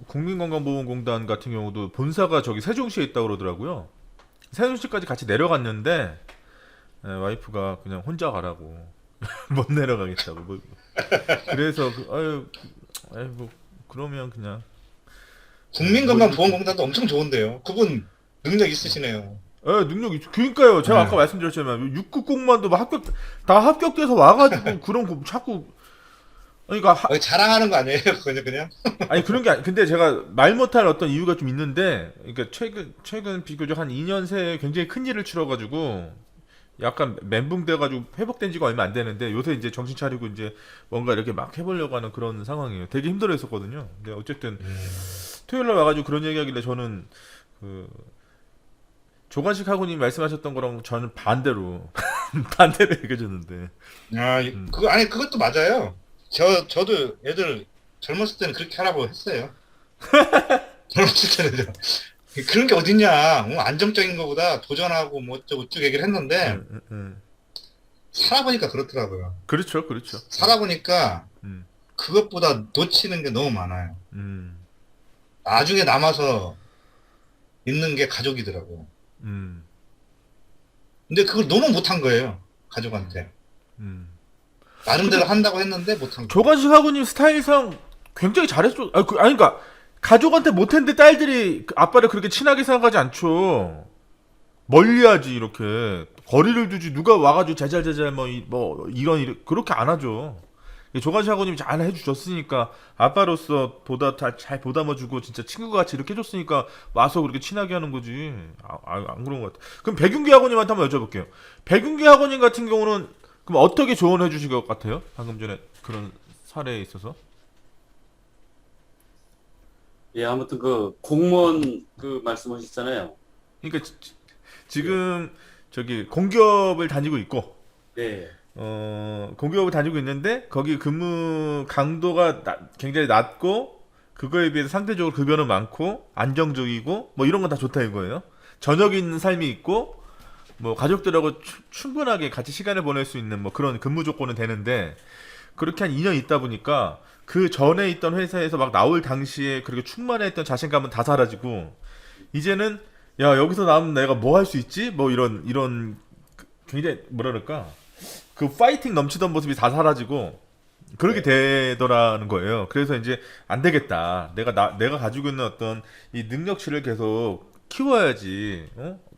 Speaker 2: 국민건강보험공단 같은 경우도 본사가 저기 세종시에 있다고 그러더라고요. 세종시까지 같이 내려갔는데 와이프가 그냥 혼자 가라고 못 내려가겠다고. 그래서 뭐 그러면 그냥
Speaker 5: 국민건강보험공단도 엄청 좋은데요. 그분 능력 있으시네요.
Speaker 2: 능력 있죠. 그러니까요. 제가
Speaker 5: 네.
Speaker 2: 아까 말씀드렸잖아요. 6급공만도 다 합격돼서 와가지고 그런 거 자꾸 그러니까
Speaker 5: 자랑하는 거 아니에요? 그냥?
Speaker 2: 아니 그런 게 근데 제가 말 못할 어떤 이유가 좀 있는데, 그러니까 최근 비교적 한 2년 새에 굉장히 큰 일을 치러가지고 약간 멘붕돼가지고 회복된 지가 얼마 안 되는데 요새 이제 정신 차리고 이제 뭔가 이렇게 막 해보려고 하는 그런 상황이에요. 되게 힘들어했었거든요. 근데 어쨌든 토요일날 와가지고 그런 얘기하길래 저는 그 조관식 학우님 말씀하셨던 거랑 저는 반대로 얘기해줬는데.
Speaker 5: 그것도 맞아요. 저도 애들 젊었을 때는 그렇게 하라고 했어요. 젊었을 때는 그런 게 어딨냐. 안정적인 거보다 도전하고 뭐 어쩌고 얘기를 했는데 살아보니까 그렇더라고요.
Speaker 2: 그렇죠.
Speaker 5: 살아보니까 그것보다 놓치는 게 너무 많아요. 나중에 남아서 있는 게 가족이더라고요. 근데 그걸 너무 못한 거예요. 가족한테. 나름대로 한다고 했는데 못한 거예요.
Speaker 2: 조관식 학우님 스타일상 굉장히 잘했죠. 그러니까 가족한테 못했는데 딸들이 아빠를 그렇게 친하게 생각하지 않죠. 멀리하지. 이렇게 거리를 두지. 누가 와가지고 제잘 이런 그렇게 안 하죠. 조관식 학우님이 잘 해주셨으니까 아빠로서 잘 보담아주고 진짜 친구같이 이렇게 해줬으니까 와서 그렇게 친하게 하는 거지. 안 그런 것 같아. 그럼 백윤기 학우님한테 한번 여쭤볼게요. 백윤기 학우님 같은 경우는 그럼 어떻게 조언해 주실 것 같아요? 방금 전에 그런 사례에 있어서.
Speaker 3: 예, 아무튼 그 공무원 그 말씀하셨잖아요.
Speaker 2: 그러니까 지금 저기 공기업을 다니고 있고
Speaker 3: 네.
Speaker 2: 공기업을 다니고 있는데 거기 근무 강도가 굉장히 낮고 그거에 비해서 상대적으로 급여는 많고 안정적이고 뭐 이런 건 다 좋다 이거예요. 저녁이 있는 삶이 있고 뭐 가족들하고 충분하게 같이 시간을 보낼 수 있는 뭐 그런 근무 조건은 되는데 그렇게 한 2년 있다 보니까 그 전에 있던 회사에서 막 나올 당시에 그렇게 충만했던 자신감은 다 사라지고 이제는 야 여기서 나오면 내가 뭐 할 수 있지? 뭐 이런 굉장히 뭐라 그럴까 그 파이팅 넘치던 모습이 다 사라지고 그렇게 되더라는 거예요. 그래서 이제 안 되겠다. 내가 가지고 있는 어떤 이 능력치를 계속 키워야지.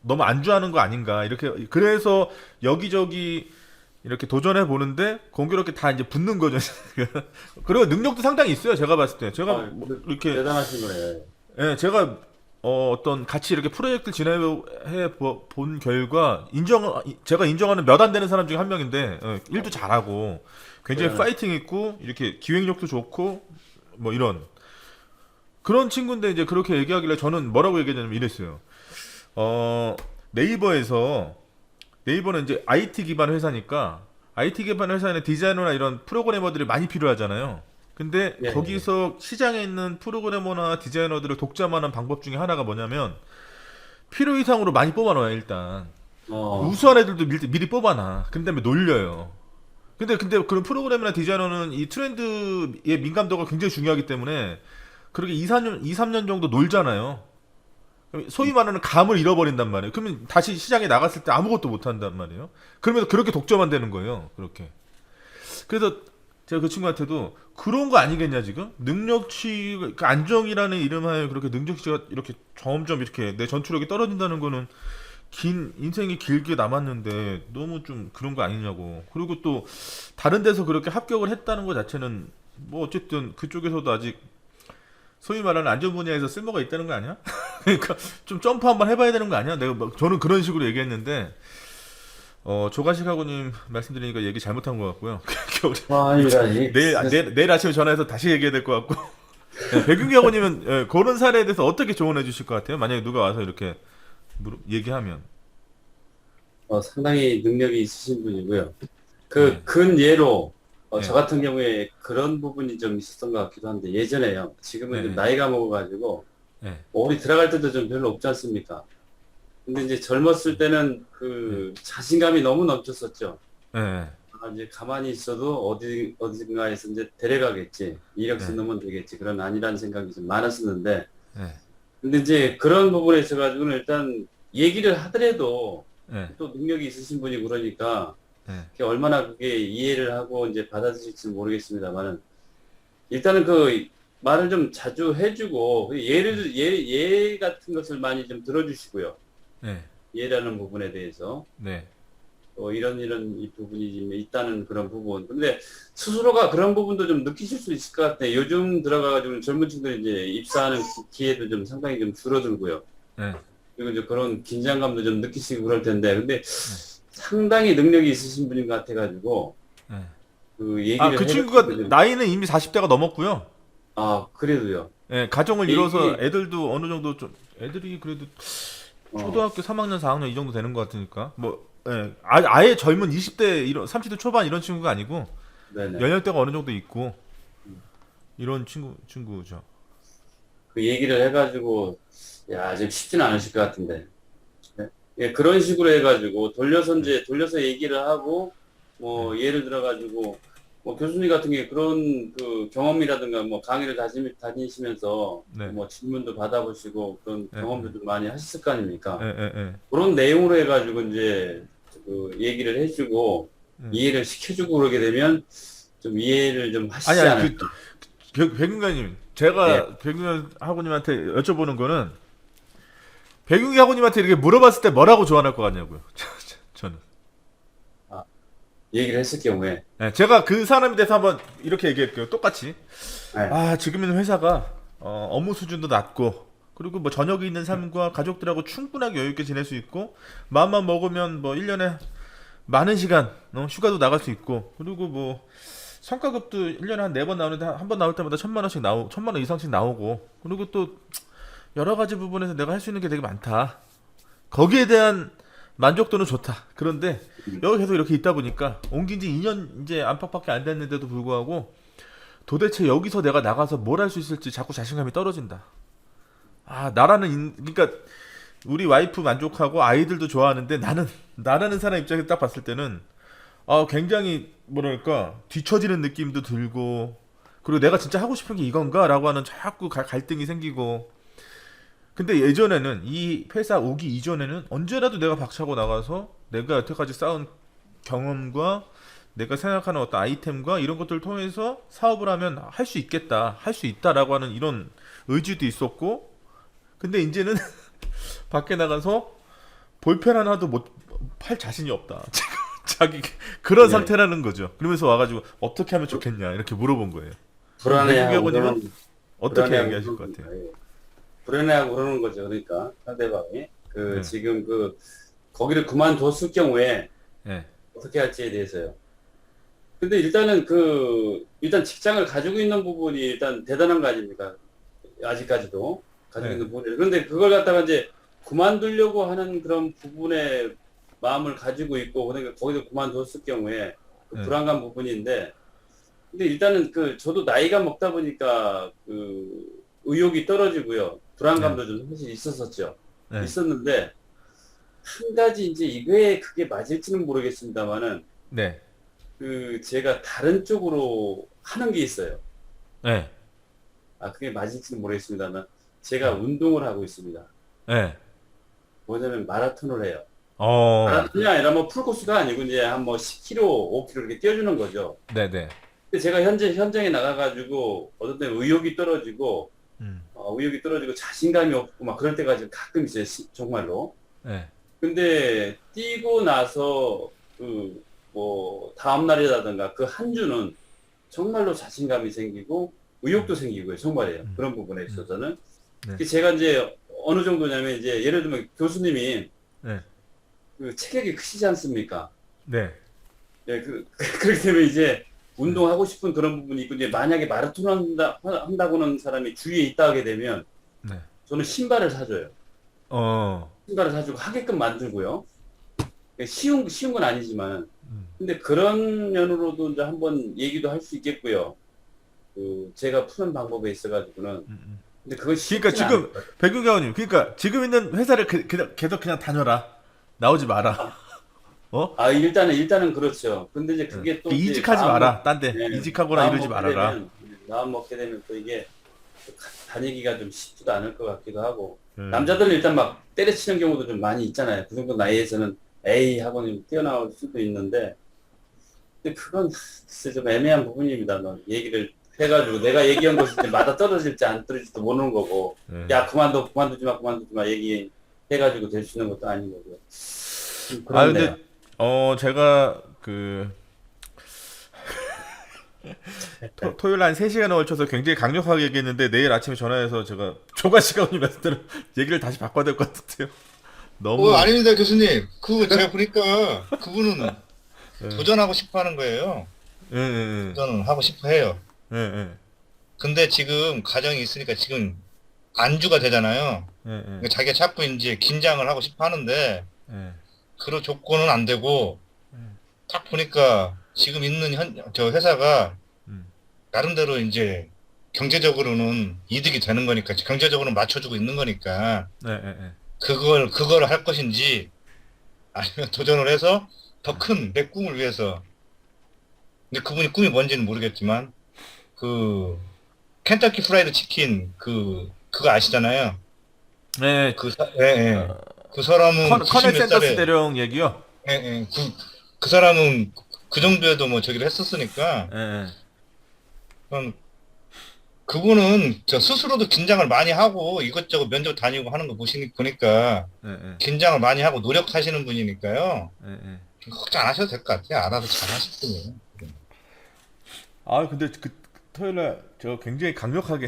Speaker 2: 너무 안주하는 거 아닌가 이렇게 그래서 여기저기 이렇게 도전해 보는데 공교롭게 다 이제 붙는 거죠. 그리고 능력도 상당히 있어요. 제가 봤을 때 제가 뭐 이렇게
Speaker 3: 대단하신 거예요.
Speaker 2: 예, 제가 어떤 같이 이렇게 프로젝트를 진행해 본 결과 제가 인정하는 몇 안 되는 사람 중에 한 명인데 일도 잘하고 굉장히 파이팅 있고 이렇게 기획력도 좋고 뭐 이런 그런 친구인데 이제 그렇게 얘기하길래 저는 뭐라고 얘기했냐면 이랬어요. 네이버는 이제 IT 기반 회사니까 IT 기반 회사에는 디자이너나 이런 프로그래머들이 많이 필요하잖아요. 근데
Speaker 3: 예,
Speaker 2: 거기서 시장에 있는 프로그래머나 디자이너들을 독점하는 방법 중에 하나가 뭐냐면 필요 이상으로 많이 뽑아놔요 일단. 우수한 애들도 미리 뽑아놔. 그 다음에 놀려요. 근데 그런 프로그래머나 디자이너는 이 트렌드의 민감도가 굉장히 중요하기 때문에 그렇게 2, 3년 정도 놀잖아요. 소위 말하는 감을 잃어버린단 말이에요. 그러면 다시 시장에 나갔을 때 아무것도 못한단 말이에요. 그러면서 그렇게 독점만 되는 거예요. 그렇게. 그래서 제가 그 친구한테도 그런 거 아니겠냐 지금? 능력치, 그 안정이라는 이름하에 그렇게 능력치가 이렇게 점점 이렇게 내 전투력이 떨어진다는 거는 인생이 길게 남았는데 너무 좀 그런 거 아니냐고. 그리고 또 다른 데서 그렇게 합격을 했다는 것 자체는 뭐 어쨌든 그쪽에서도 아직 소위 말하는 안전 분야에서 쓸모가 있다는 거 아니야? 그러니까 좀 점프 한번 해봐야 되는 거 아니야? 저는 그런 식으로 얘기했는데 조가식하고님 말씀드리니까 얘기 잘못한 것 같고요. 내일 아침에 전화해서 다시 얘기해야 될 것 같고. 네, 백윤기 하고님은 그런 사례에 대해서 어떻게 조언해 주실 것 같아요? 만약에 누가 와서 이렇게 얘기하면.
Speaker 3: 상당히 능력이 있으신 분이고요. 근 예로
Speaker 2: 네.
Speaker 3: 저 같은 경우에 그런 부분이 좀 있었던 것 같기도 한데 예전에요. 지금은 좀 나이가 먹어가지고 어디 들어갈 때도 좀 별로 없지 않습니까? 근데 이제 젊었을 때는 그 자신감이 너무 넘쳤었죠. 이제 가만히 있어도 어딘가에서 이제 데려가겠지. 이력서 넣으면 되겠지. 그런 아니라는 생각이 좀 많았었는데. 근데 이제 그런 부분에 있어가지고는 일단 얘기를 하더라도 또 능력이 있으신 분이 그러니까 그게 얼마나 그게 이해를 하고 이제 받아들일지는 모르겠습니다만은 일단은 그 말을 좀 자주 해주고 예 같은 것을 많이 좀 들어주시고요. 예라는 부분에 대해서 이런 이 부분이 있다는 그런 부분. 근데 스스로가 그런 부분도 좀 느끼실 수 있을 것 같아요. 요즘 들어가가지고 젊은 친구들이 이제 입사하는 기회도 좀 상당히 좀 줄어들고요. 그리고 이제 그런 긴장감도 좀 느끼시고 그럴 텐데, 근데 상당히 능력이 있으신 분인 것 같아가지고 그 얘기를
Speaker 2: 그 친구가 나이는 이미 40대가 넘었고요.
Speaker 3: 그래도요.
Speaker 2: 가정을 이뤄서 애들도 어느 정도 좀 애들이 그래도 초등학교 3학년, 4학년 이 정도 되는 것 같으니까 아예 젊은 20대 30대 초반 이런 친구가 아니고 연령대가 어느 정도 있고 이런 친구죠.
Speaker 3: 그 얘기를 해가지고 좀 쉽지는 않으실 것 같은데 그런 식으로 해가지고 돌려서 얘기를 하고 뭐 예를 들어가지고 뭐 교수님 같은 게 그런 그 경험이라든가 뭐 강의를 다니시면서 뭐 질문도 받아보시고 그런 경험도 좀 많이 하셨을 거 아닙니까? 그런 내용으로 해가지고 이제 그 얘기를 해주고 이해를 시켜주고 그러게 되면 좀 이해를 좀 하시지 않을까?
Speaker 2: 백윤가님, 제가 백윤 학우님한테 여쭤보는 거는 백윤기 학우님한테 이렇게 물어봤을 때 뭐라고 조언할 것 같냐고요. 저는.
Speaker 3: 얘기를 했을 경우에.
Speaker 2: 제가 그 사람에 대해서 한번 이렇게 얘기할게요. 똑같이. 지금 있는 회사가 업무 수준도 낮고 그리고 뭐 저녁이 있는 삶과 가족들하고 충분하게 여유있게 지낼 수 있고 마음만 먹으면 뭐 1년에 많은 시간 휴가도 나갈 수 있고 그리고 뭐 성과급도 1년에 한 4번 나오는데 한 번 나올 때마다 1,000만 원 이상씩 나오고 그리고 또 여러 가지 부분에서 내가 할 수 있는 게 되게 많다. 거기에 대한 만족도는 좋다. 그런데 여기 계속 이렇게 있다 보니까 옮긴 지 2년 이제 안팎밖에 안 됐는데도 불구하고 도대체 여기서 내가 나가서 뭘 할 수 있을지 자꾸 자신감이 떨어진다. 아, 그러니까 우리 와이프 만족하고 아이들도 좋아하는데 나라는 사람 입장에서 딱 봤을 때는 굉장히 뭐랄까 뒤처지는 느낌도 들고, 그리고 내가 진짜 하고 싶은 게 이건가? 라고 하는 자꾸 갈등이 생기고. 근데 예전에는 이 회사 오기 이전에는 언제라도 내가 박차고 나가서 내가 여태까지 쌓은 경험과 내가 생각하는 어떤 아이템과 이런 것들을 통해서 사업을 하면 할 수 있겠다, 할 수 있다라고 하는 이런 의지도 있었고, 근데 이제는 밖에 나가서 볼펜 하나도 못 팔 자신이 없다. 자기 그런
Speaker 3: 네.
Speaker 2: 상태라는 거죠. 그러면서 와가지고 어떻게 하면 좋겠냐 이렇게 물어본 거예요.
Speaker 3: 불안해하고
Speaker 2: 외국인은
Speaker 3: 그러는
Speaker 2: 어떻게
Speaker 3: 불안해하고
Speaker 2: 얘기하실 것
Speaker 3: 그러는
Speaker 2: 같아요?
Speaker 3: 거예요. 불안해하고 그러는 거죠. 그러니까 상대방이
Speaker 2: 네.
Speaker 3: 지금 거기를 그만뒀을 경우에
Speaker 2: 네.
Speaker 3: 어떻게 할지에 대해서요. 근데 일단 직장을 가지고 있는 부분이 일단 대단한 거 아닙니까? 아직까지도 가지고
Speaker 2: 네.
Speaker 3: 있는 부분이. 그런데 그걸 갖다가 이제 그만두려고 하는 그런 부분에 마음을 가지고 있고, 그러니까 거기서 그만뒀을 경우에 그
Speaker 2: 네.
Speaker 3: 불안감 부분인데, 근데 일단은 저도 나이가 먹다 보니까 의욕이 떨어지고요. 불안감도 좀 사실 있었었죠.
Speaker 2: 네.
Speaker 3: 있었는데, 한 가지 이제 이거에 그게 맞을지는 모르겠습니다만은,
Speaker 2: 네.
Speaker 3: 제가 다른 쪽으로 하는 게 있어요.
Speaker 2: 네.
Speaker 3: 그게 맞을지는 모르겠습니다만, 제가 운동을 하고 있습니다.
Speaker 2: 네.
Speaker 3: 뭐냐면 마라톤을 해요.
Speaker 2: 어.
Speaker 3: 마라톤이 아니라 뭐 풀코스가 아니고 이제 한 10km, 5km 이렇게 뛰어주는 거죠.
Speaker 2: 네네.
Speaker 3: 근데 제가 현장에 나가가지고 어떤 때 의욕이 떨어지고, 자신감이 없고 막 그럴 때가 지금 가끔 있어요. 정말로.
Speaker 2: 네.
Speaker 3: 근데 뛰고 나서 다음 날이라든가 그 한 주는 정말로 자신감이 생기고 의욕도 생기고요. 정말이에요. 그런 부분에 있어서는.
Speaker 2: 네.
Speaker 3: 제가 이제 어느 정도냐면 이제 예를 들면 교수님이
Speaker 2: 네.
Speaker 3: 체격이 크시지 않습니까?
Speaker 2: 네.
Speaker 3: 예, 그렇기 때문에 이제 운동하고 싶은 그런 부분이 있고, 이제 만약에 마라톤 한다고는 사람이 주위에 있다 하게 되면,
Speaker 2: 네.
Speaker 3: 저는 신발을 사줘요.
Speaker 2: 어.
Speaker 3: 신발을 사주고 하게끔 만들고요. 쉬운 건 아니지만,
Speaker 2: 음.
Speaker 3: 근데 그런 면으로도 이제 한번 얘기도 할 수 있겠고요. 제가 푸는 방법에 있어가지고는. 근데 그건
Speaker 2: 그러니까 지금
Speaker 3: 않을 거예요.
Speaker 2: 백윤경님, 그러니까 지금 있는 회사를 계속 그냥 다녀라. 나오지 마라.
Speaker 3: 일단은 그렇죠. 근데 이제 그게 또 이제
Speaker 2: 이직하지 마라. 딴 데.
Speaker 3: 네,
Speaker 2: 이직하거나
Speaker 3: 마음
Speaker 2: 이러지
Speaker 3: 먹게
Speaker 2: 말아라.
Speaker 3: 마음 먹게 되면 또 이게 다니기가 좀 쉽지도 않을 것 같기도 하고.
Speaker 2: 음.
Speaker 3: 남자들은 일단 막 때려치는 경우도 좀 많이 있잖아요. 그 정도 나이에서는 에이 하고는 뛰어나올 수도 있는데, 근데 그건 글쎄 좀 애매한 부분입니다. 얘기를 해가지고 내가 얘기한 것이 이제 맞아 떨어질지 안 떨어질지도 모르는 거고, 야 그만두지 마 얘기해가지고 될 수 있는 것도 아닌 거고요. 그런데요.
Speaker 2: 근데 제가 토요일 한 3시간에 걸쳐서 굉장히 강력하게 얘기했는데 내일 아침에 전화해서 제가 조가 시간이 말씀대로 얘기를 다시 바꿔야 될 것 같은데요. 너무
Speaker 5: 아닙니다, 교수님. 제가 보니까 그분은
Speaker 2: 예.
Speaker 5: 도전하고 싶어 하는 거예요.
Speaker 2: 예.
Speaker 5: 도전은 하고 싶어 해요.
Speaker 2: 예.
Speaker 5: 근데 지금 가정이 있으니까 지금 안주가 되잖아요.
Speaker 2: 예.
Speaker 5: 그러니까 자기가 자꾸 이제 긴장을 하고 싶어 하는데,
Speaker 2: 예.
Speaker 5: 그런 조건은 안 되고, 딱 보니까 지금 있는 저 회사가 나름대로 이제 경제적으로는 이득이 되는 거니까, 경제적으로는 맞춰주고 있는 거니까,
Speaker 2: 예.
Speaker 5: 그걸 할 것인지, 아니면 도전을 해서 더 큰 내 꿈을 위해서. 근데 그분이 꿈이 뭔지는 모르겠지만, 켄터키 프라이드 치킨, 그거 아시잖아요.
Speaker 2: 네.
Speaker 5: 그 사람은
Speaker 2: 커넬
Speaker 5: 90몇
Speaker 2: 샌더스
Speaker 5: 살에,
Speaker 2: 대령 얘기요.
Speaker 5: 그 사람은 그 정도에도 뭐 저기를 했었으니까,
Speaker 2: 예.
Speaker 5: 그분은 저 스스로도 긴장을 많이 하고 이것저것 면접 다니고 하는 거 보니까
Speaker 2: 예.
Speaker 5: 긴장을 많이 하고 노력하시는 분이니까요.
Speaker 2: 예.
Speaker 5: 걱정 안 하셔도 될 것 같아요. 알아서 잘 하실 분이에요.
Speaker 2: 근데 토요일날 저 굉장히 강력하게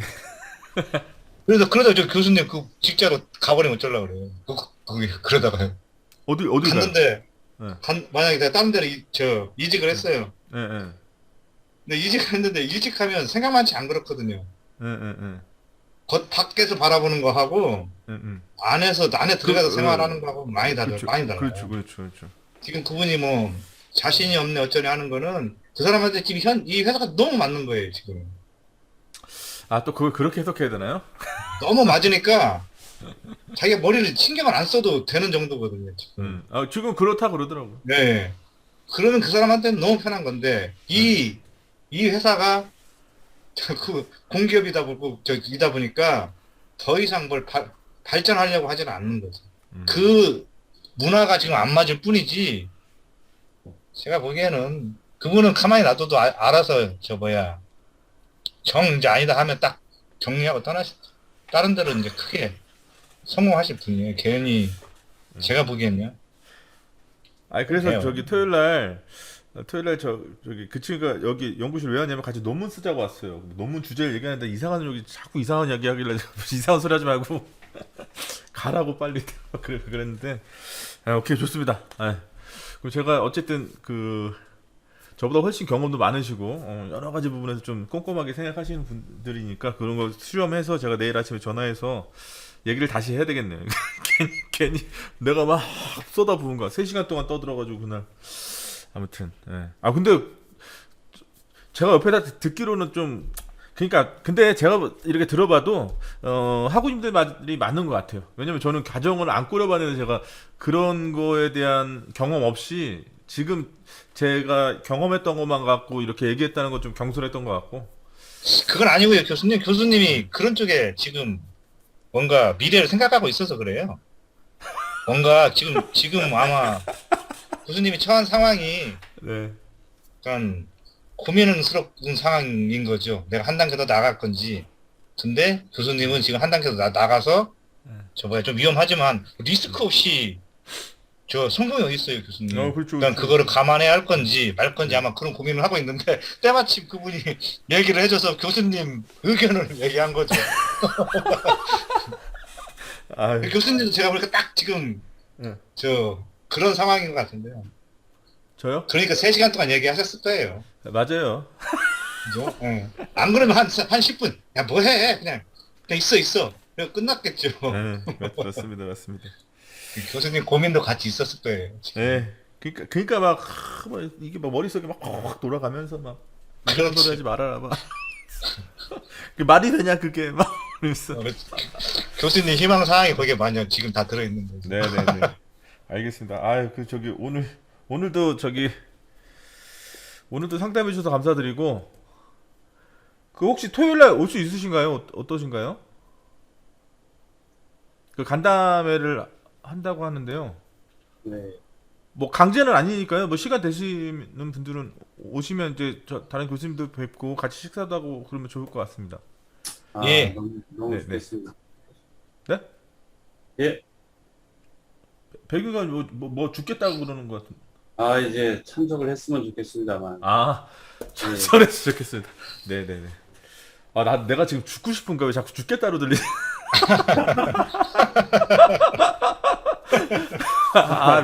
Speaker 5: 그러다 저 교수님 직자로 가버리면 어쩌려고 그래요. 그러다가요.
Speaker 2: 어디
Speaker 5: 갔는데,
Speaker 2: 네.
Speaker 5: 만약에 내가 다른 데로 이직을 했어요.
Speaker 2: 예.
Speaker 5: 근데 이직을 했는데, 이직하면 생각 많지 안 그렇거든요.
Speaker 2: 예.
Speaker 5: 겉 밖에서 바라보는 거 하고 안에 들어가서 생활하는 거하고 많이 달라요.
Speaker 2: 그렇죠.
Speaker 5: 많이 달라요.
Speaker 2: 그렇죠.
Speaker 5: 지금 그분이 뭐 자신이 없네 어쩌네 하는 거는 그 사람한테 지금 이 회사가 너무 맞는 거예요 지금.
Speaker 2: 아, 또 그걸 그렇게 해석해야 되나요?
Speaker 5: 너무 맞으니까 자기가 머리를 신경을 안 써도 되는 정도거든요 지금.
Speaker 2: 아, 지금 그렇다 그러더라고요.
Speaker 5: 네. 그러면 그 사람한테는 너무 편한 건데 이 회사가 그 공기업이다 보니까 더 이상 뭘 발전하려고 하지는 않는 거죠. 그 문화가 지금 안 맞을 뿐이지. 제가 보기에는 그분은 가만히 놔둬도 알아서 이제 아니다 하면 딱 정리하고 다른 데로 이제 크게 성공하실 분이에요. 괜히 제가 보기엔요.
Speaker 2: 아니 그래서
Speaker 5: 그래요.
Speaker 2: 저기 토요일날 저기 그 친구가 여기 연구실 왜 왔냐면 같이 논문 쓰자고 왔어요. 논문 주제를 얘기하는데 이상한 여기 자꾸 이상한 이야기 하길래 이상한 소리 하지 말고 가라고 빨리 그랬는데 오케이 좋습니다. 그리고 제가 어쨌든 저보다 훨씬 경험도 많으시고 여러 가지 부분에서 좀 꼼꼼하게 생각하시는 분들이니까 그런 거 수렴해서 제가 내일 아침에 전화해서 얘기를 다시 해야 되겠네요. 괜히 내가 막 쏟아부은 거야. 3시간 동안 떠들어가지고 그날. 아무튼 아 근데 제가 옆에다 듣기로는 좀 그러니까 근데 제가 이렇게 들어봐도 학우님들 말이 맞는 것 같아요. 왜냐면 저는 가정을 안 꾸려봤는데 제가 그런 거에 대한 경험 없이 지금 제가 경험했던 것만 갖고 이렇게 얘기했다는 건 좀 경솔했던 것 같고.
Speaker 5: 그건 아니고요. 교수님이 그런 쪽에 지금 뭔가 미래를 생각하고 있어서 그래요. 뭔가 지금 아마 교수님이 처한 상황이
Speaker 2: 네.
Speaker 5: 약간 고민스러운 상황인 거죠. 내가 한 단계 더 나갈 건지. 근데 교수님은 지금 한 단계 더 나가서 좀 위험하지만 리스크 없이 성공이 어디 있어요, 교수님.
Speaker 2: 그렇죠,
Speaker 5: 그러니까
Speaker 2: 그렇죠.
Speaker 5: 그거를 감안해야 할 건지 말 건지 아마 그런 고민을 하고 있는데 때마침 그분이 얘기를 해줘서 교수님 의견을 얘기한 거죠.
Speaker 2: 아유.
Speaker 5: 교수님도 제가 보니까 딱 지금 그런 상황인 것 같은데요.
Speaker 2: 저요?
Speaker 5: 그러니까 3시간 동안 얘기하셨을 거예요.
Speaker 2: 맞아요.
Speaker 5: 그죠? 안 그러면 한 10분. 야, 뭐 해? 그냥 있어. 그냥 끝났겠죠.
Speaker 2: 맞습니다.
Speaker 5: 교수님 고민도 같이 있었을 거예요. 지금.
Speaker 2: 네. 그러니까 막 이게 막 머릿속에 막 돌아가면서 막 그런 소리 하지 말아라 막. 그 말이 되냐 그게 막 그러면서.
Speaker 5: 교수님 희망 사항이 거기에 많이 지금 다 들어있는 거죠.
Speaker 2: 네네네. 알겠습니다. 아유 저기 오늘도 상담해 주셔서 감사드리고 혹시 토요일날 올 수 있으신가요? 어떠신가요? 간담회를 한다고 하는데요.
Speaker 3: 네.
Speaker 2: 뭐 강제는 아니니까요. 뭐 시간 되시는 분들은 오시면 이제 다른 교수님도 뵙고 같이 식사도 하고 그러면 좋을 것 같습니다.
Speaker 5: 예.
Speaker 3: 너무
Speaker 2: 네,
Speaker 3: 좋겠습니다.
Speaker 2: 네?
Speaker 3: 예.
Speaker 2: 배경가 뭐 죽겠다고 그러는 것 같은.
Speaker 3: 이제 참석을 했으면 좋겠습니다만.
Speaker 2: 참석했으면 좋겠습니다. 네네네. 내가 지금 죽고 싶은가 왜 자꾸 죽겠다로 들리지?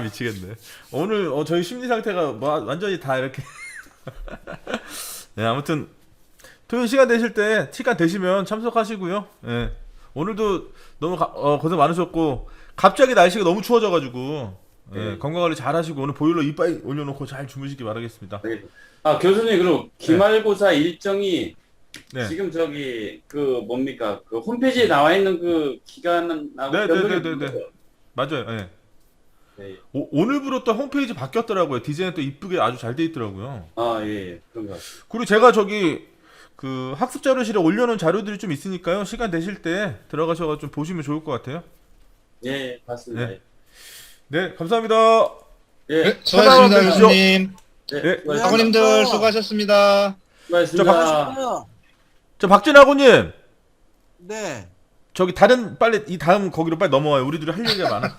Speaker 2: 미치겠네. 오늘 저희 심리 상태가 완전히 다 이렇게. 네, 아무튼 토요일 시간 되시면 참석하시고요. 네. 오늘도 너무 고생 많으셨고 갑자기 날씨가 너무 추워져가지고 건강관리 잘 하시고 오늘 보일러 이빨 올려놓고 잘 주무시기 바라겠습니다.
Speaker 3: 네. 그교수님 그리고 기말고사 일정이
Speaker 2: 네.
Speaker 3: 지금 뭡니까 그 홈페이지에 나와 있는 그 기간은
Speaker 2: 네네네네. 맞아요. 네.
Speaker 3: 네.
Speaker 2: 오늘부로 또 홈페이지 바뀌었더라고요. 디자인 또 이쁘게 아주 잘 돼 있더라고요.
Speaker 3: 예. 그런 것 같아요.
Speaker 2: 그리고 제가 학습 자료실에 올려놓은 자료들이 좀 있으니까요. 시간 되실 때 들어가셔서 좀 보시면 좋을 것 같아요.
Speaker 3: 예, 맞습니다.
Speaker 2: 네, 감사합니다.
Speaker 3: 예.
Speaker 5: 네, 수고하셨습니다, 교수님.
Speaker 2: 네.
Speaker 5: 학우님들 수고하셨습니다.
Speaker 3: 수고하셨습니다.
Speaker 2: 저 박진 학우님.
Speaker 4: 네.
Speaker 2: 저기 빨리 이 다음 거기로 빨리 넘어와요. 우리 둘이 할 얘기가 많아.